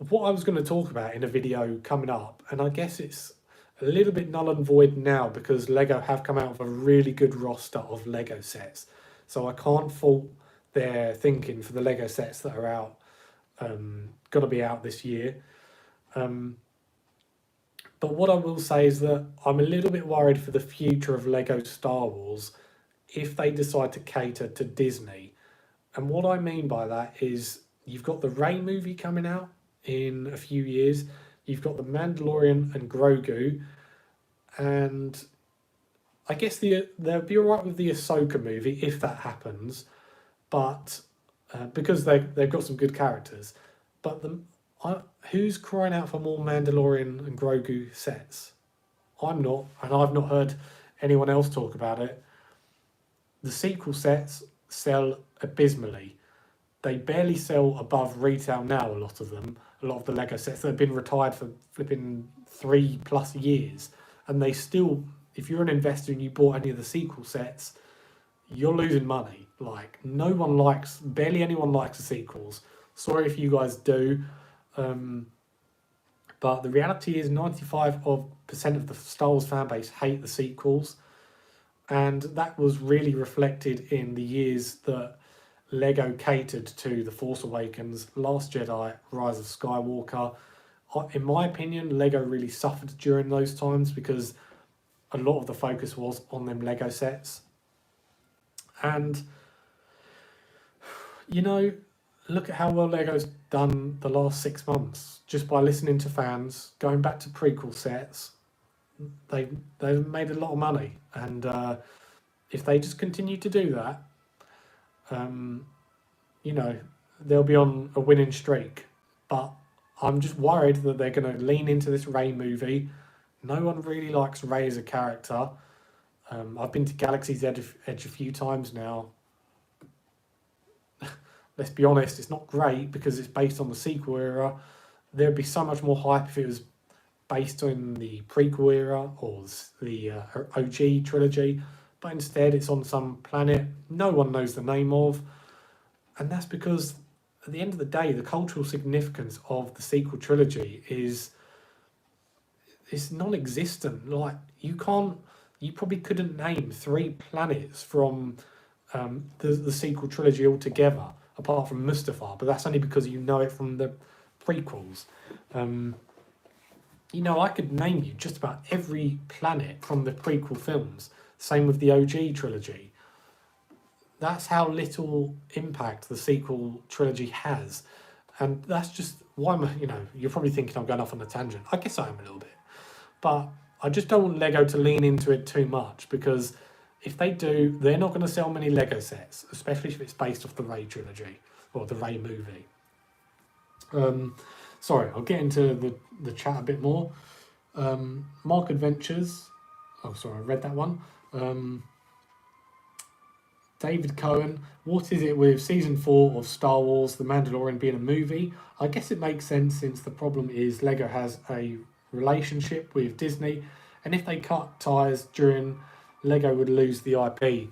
what I was going to talk about in a video coming up, and I guess it's a little bit null and void now because Lego have come out with a really good roster of Lego sets. So I can't fault their thinking for the Lego sets that are out, going to be out this year. But what I will say is that I'm a little bit worried for the future of Lego Star Wars if they decide to cater to Disney. And what I mean by that is you've got the Rey movie coming out in a few years. You've got the Mandalorian and Grogu. And I guess they'll be all right with the Ahsoka movie if that happens. But because they've got some good characters. But who's crying out for more Mandalorian and Grogu sets? I'm not, and I've not heard anyone else talk about it. The sequel sets sell abysmally. They barely sell above retail now, a lot of them. A lot of the Lego sets that have been retired for flipping 3+ years. And they still, if you're an investor and you bought any of the sequel sets, you're losing money. Like, barely anyone likes the sequels. Sorry if you guys do. But the reality is 95% of the Star Wars fan base hate the sequels. And that was really reflected in the years that Lego catered to The Force Awakens, Last Jedi, Rise of Skywalker. In my opinion, Lego really suffered during those times because a lot of the focus was on them Lego sets. And, you know, look at how well Lego's done the last 6 months just by listening to fans, going back to prequel sets. They've made a lot of money, and if they just continue to do that, you know, they'll be on a winning streak. But I'm just worried that they're going to lean into this Rey movie. No one really likes Rey as a character. I've been to Galaxy's Edge a few times now. Let's be honest, it's not great because it's based on the sequel era. There'd be so much more hype if it was based on the prequel era or the OG trilogy, but instead it's on some planet no one knows the name of, and that's because at the end of the day, the cultural significance of the sequel trilogy is non-existent. Like you probably couldn't name 3 planets from the sequel trilogy altogether, apart from Mustafar, but that's only because you know it from the prequels. I could name you just about every planet from the prequel films. Same with the OG trilogy. That's how little impact the sequel trilogy has. And that's just why you're probably thinking I'm going off on a tangent. I guess I am a little bit. But I just don't want Lego to lean into it too much, because if they do, they're not going to sell many Lego sets, especially if it's based off the Rey trilogy or the Rey movie. Sorry, I'll get into the chat a bit more. Mark Adventures. Oh, sorry, I read that one. David Cohen, what is it with season 4 of Star Wars, The Mandalorian being a movie? I guess it makes sense since the problem is Lego has a relationship with Disney, and if they cut ties during, Lego would lose the IP.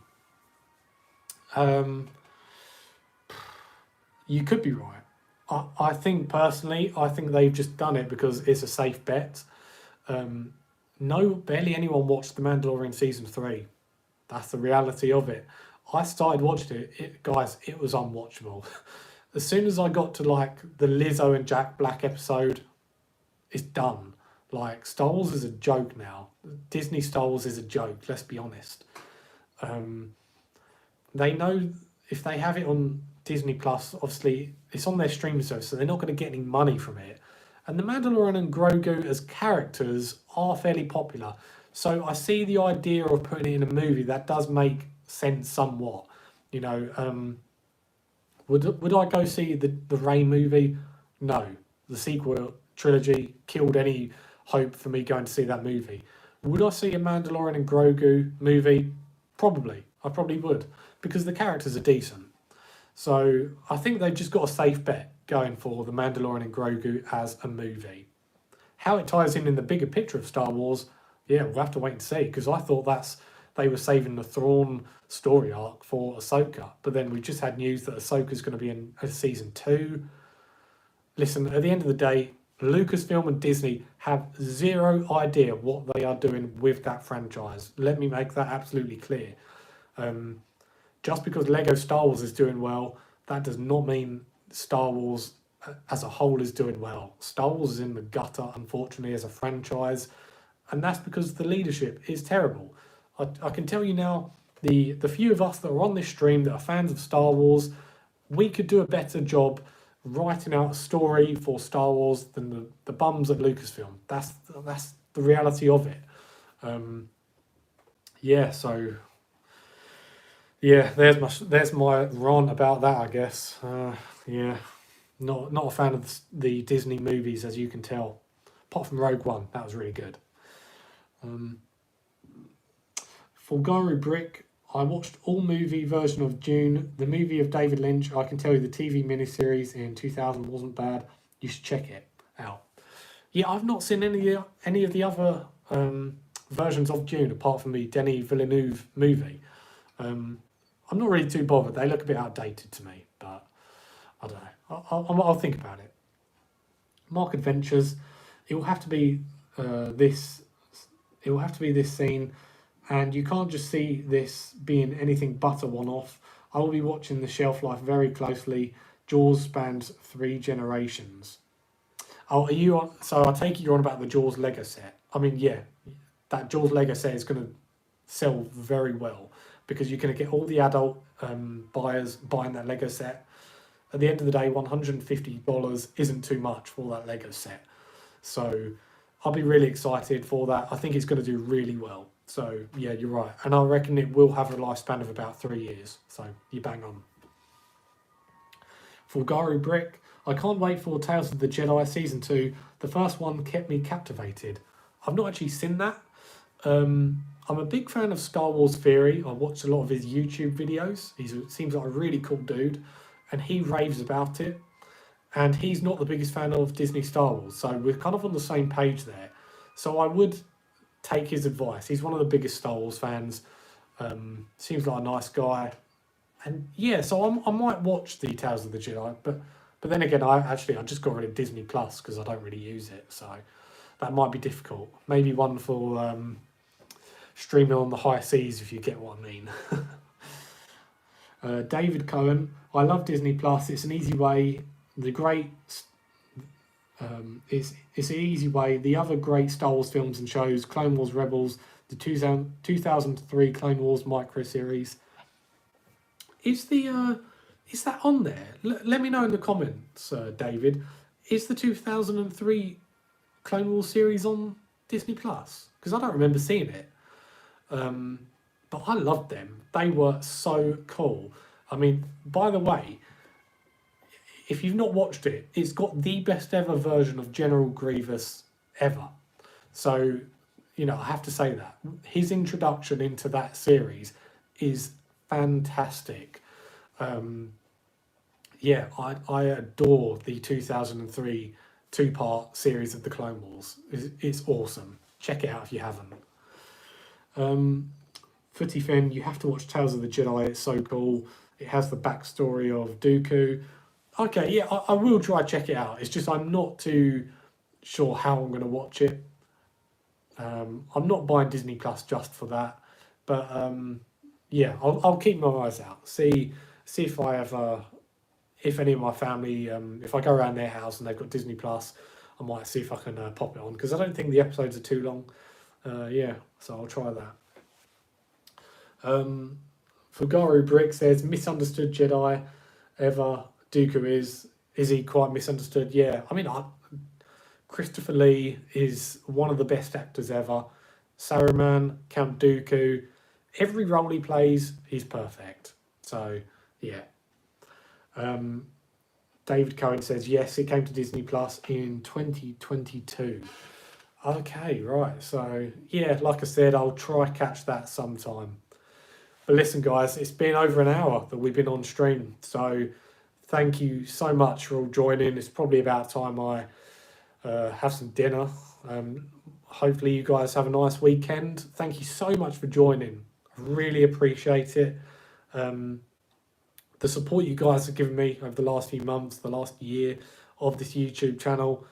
You could be right. I think personally, they've just done it because it's a safe bet. Barely anyone watched The Mandalorian season 3. That's the reality of it. I started watching it. Guys, it was unwatchable. As soon as I got to the Lizzo and Jack Black episode, it's done. Star Wars is a joke now. Disney Star Wars is a joke, let's be honest. They know if they have it on Disney Plus, obviously it's on their streaming service, so they're not going to get any money from it. And the Mandalorian and Grogu as characters are fairly popular. So I see the idea of putting it in a movie. That does make sense somewhat. Would I go see the Rey movie? No. The sequel trilogy killed any hope for me going to see that movie. Would I see a Mandalorian and Grogu movie? Probably. I probably would, because the characters are decent. So I think they've just got a safe bet going for the Mandalorian and Grogu as a movie. How it ties in the bigger picture of Star Wars, yeah, we'll have to wait and see, because I thought they were saving the Thrawn story arc for Ahsoka, but then we just had news that Ahsoka's going to be in season 2. Listen, at the end of the day, Lucasfilm and Disney have zero idea what they are doing with that franchise. Let me make that absolutely clear. Just because Lego Star Wars is doing well, that does not mean Star Wars as a whole is doing well. Star Wars is in the gutter, unfortunately, as a franchise, and that's because the leadership is terrible. I can tell you now, the few of us that are on this stream that are fans of Star Wars, we could do a better job writing out a story for Star Wars than the bums at Lucasfilm. That's the reality of it. There's my rant about that, I guess. Not a fan of the Disney movies, as you can tell. Apart from Rogue One, that was really good. Fulgaru Brick, I watched all movie version of Dune, the movie of David Lynch. I can tell you the TV miniseries in 2000 wasn't bad. You should check it out. Yeah, I've not seen any of the other versions of Dune apart from the Denis Villeneuve movie. I'm not really too bothered. They look a bit outdated to me, but I don't know. I'll think about it. Mark Adventures, it will have to be this. It will have to be this scene. And you can't just see this being anything but a one-off. I will be watching the shelf life very closely. Jaws spans 3 generations. Oh, are you on? So I take it you're on about the Jaws Lego set. I mean, yeah, that Jaws Lego set is going to sell very well because you're going to get all the adult buyers buying that Lego set, at the end of the day, $150 isn't too much for that Lego set. So I'll be really excited for that. I think it's going to do really well. So yeah, you're right. And I reckon it will have a lifespan of about 3 years. So you bang on. Fulgaru Brick, I can't wait for Tales of the Jedi Season 2. The first one kept me captivated. I've not actually seen that. I'm a big fan of Star Wars Theory. I watch a lot of his YouTube videos. He seems like a really cool dude, and he raves about it. And he's not the biggest fan of Disney Star Wars, so we're kind of on the same page there. So I would take his advice. He's one of the biggest Star Wars fans. Seems like a nice guy. And yeah, so I might watch the Tales of the Jedi, but then again, I just got rid of Disney Plus because I don't really use it, so that might be difficult. Maybe one for streaming on the high seas, if you get what I mean. David Cohen, I love Disney Plus. It's an easy way. It's an easy way. The other great Star Wars films and shows, Clone Wars Rebels, the 2003 Clone Wars micro series. Is that on there? Let me know in the comments, David. Is the 2003 Clone Wars series on Disney Plus? Because I don't remember seeing it. But I loved them. They were so cool. I mean, by the way, if you've not watched it, it's got the best ever version of General Grievous ever. So, you know, I have to say that. His introduction into that series is fantastic. Yeah, I adore the 2003 two-part series of the Clone Wars. It's awesome. Check it out if you haven't. Footy Finn, you have to watch Tales of the Jedi. It's so cool. It has the backstory of Dooku. Okay, yeah, I will try check it out. It's just I'm not too sure how I'm going to watch it. I'm not buying Disney Plus just for that, but yeah, I'll keep my eyes out. See if I ever, if any of my family, if I go around their house and they've got Disney Plus, I might see if I can pop it on, because I don't think the episodes are too long. Yeah, so I'll try that. Fugaru Brick says, misunderstood Jedi ever. Dooku is he quite misunderstood? Yeah, I mean, Christopher Lee is one of the best actors ever. Saruman, Count Dooku, every role he plays, he's perfect. So, yeah. David Cohen says, yes, it came to Disney Plus in 2022. Okay, right. So, yeah, like I said, I'll try catch that sometime. But listen, guys, it's been over an hour that we've been on stream. So, thank you so much for all joining. It's probably about time I have some dinner. Hopefully you guys have a nice weekend. Thank you so much for joining. I really appreciate it. The support you guys have given me over the last few months, the last year of this YouTube channel,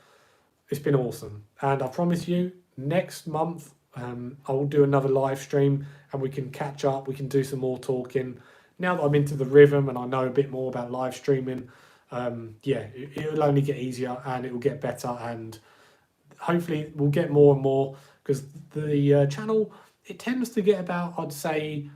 it's been awesome. And I promise you, next month, I will do another live stream and we can catch up. We can do some more talking. Now that I'm into the rhythm and I know a bit more about live streaming, yeah, it'll only get easier and it will get better, and hopefully we'll get more and more, because the channel, it tends to get about, I'd say,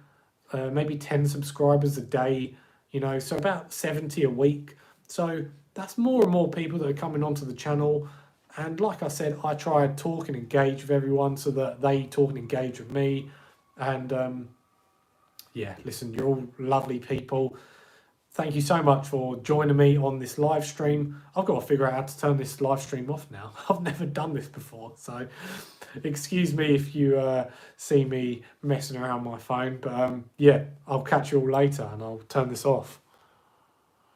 maybe 10 subscribers a day, you know, so about 70 a week. So that's more and more people that are coming onto the channel. And like I said, I try and talk and engage with everyone so that they talk and engage with me. And yeah, listen, you're all lovely people. Thank you so much for joining me on this live stream. I've got to figure out how to turn this live stream off now. I've never done this before, so excuse me if you see me messing around my phone. But yeah, I'll catch you all later and I'll turn this off.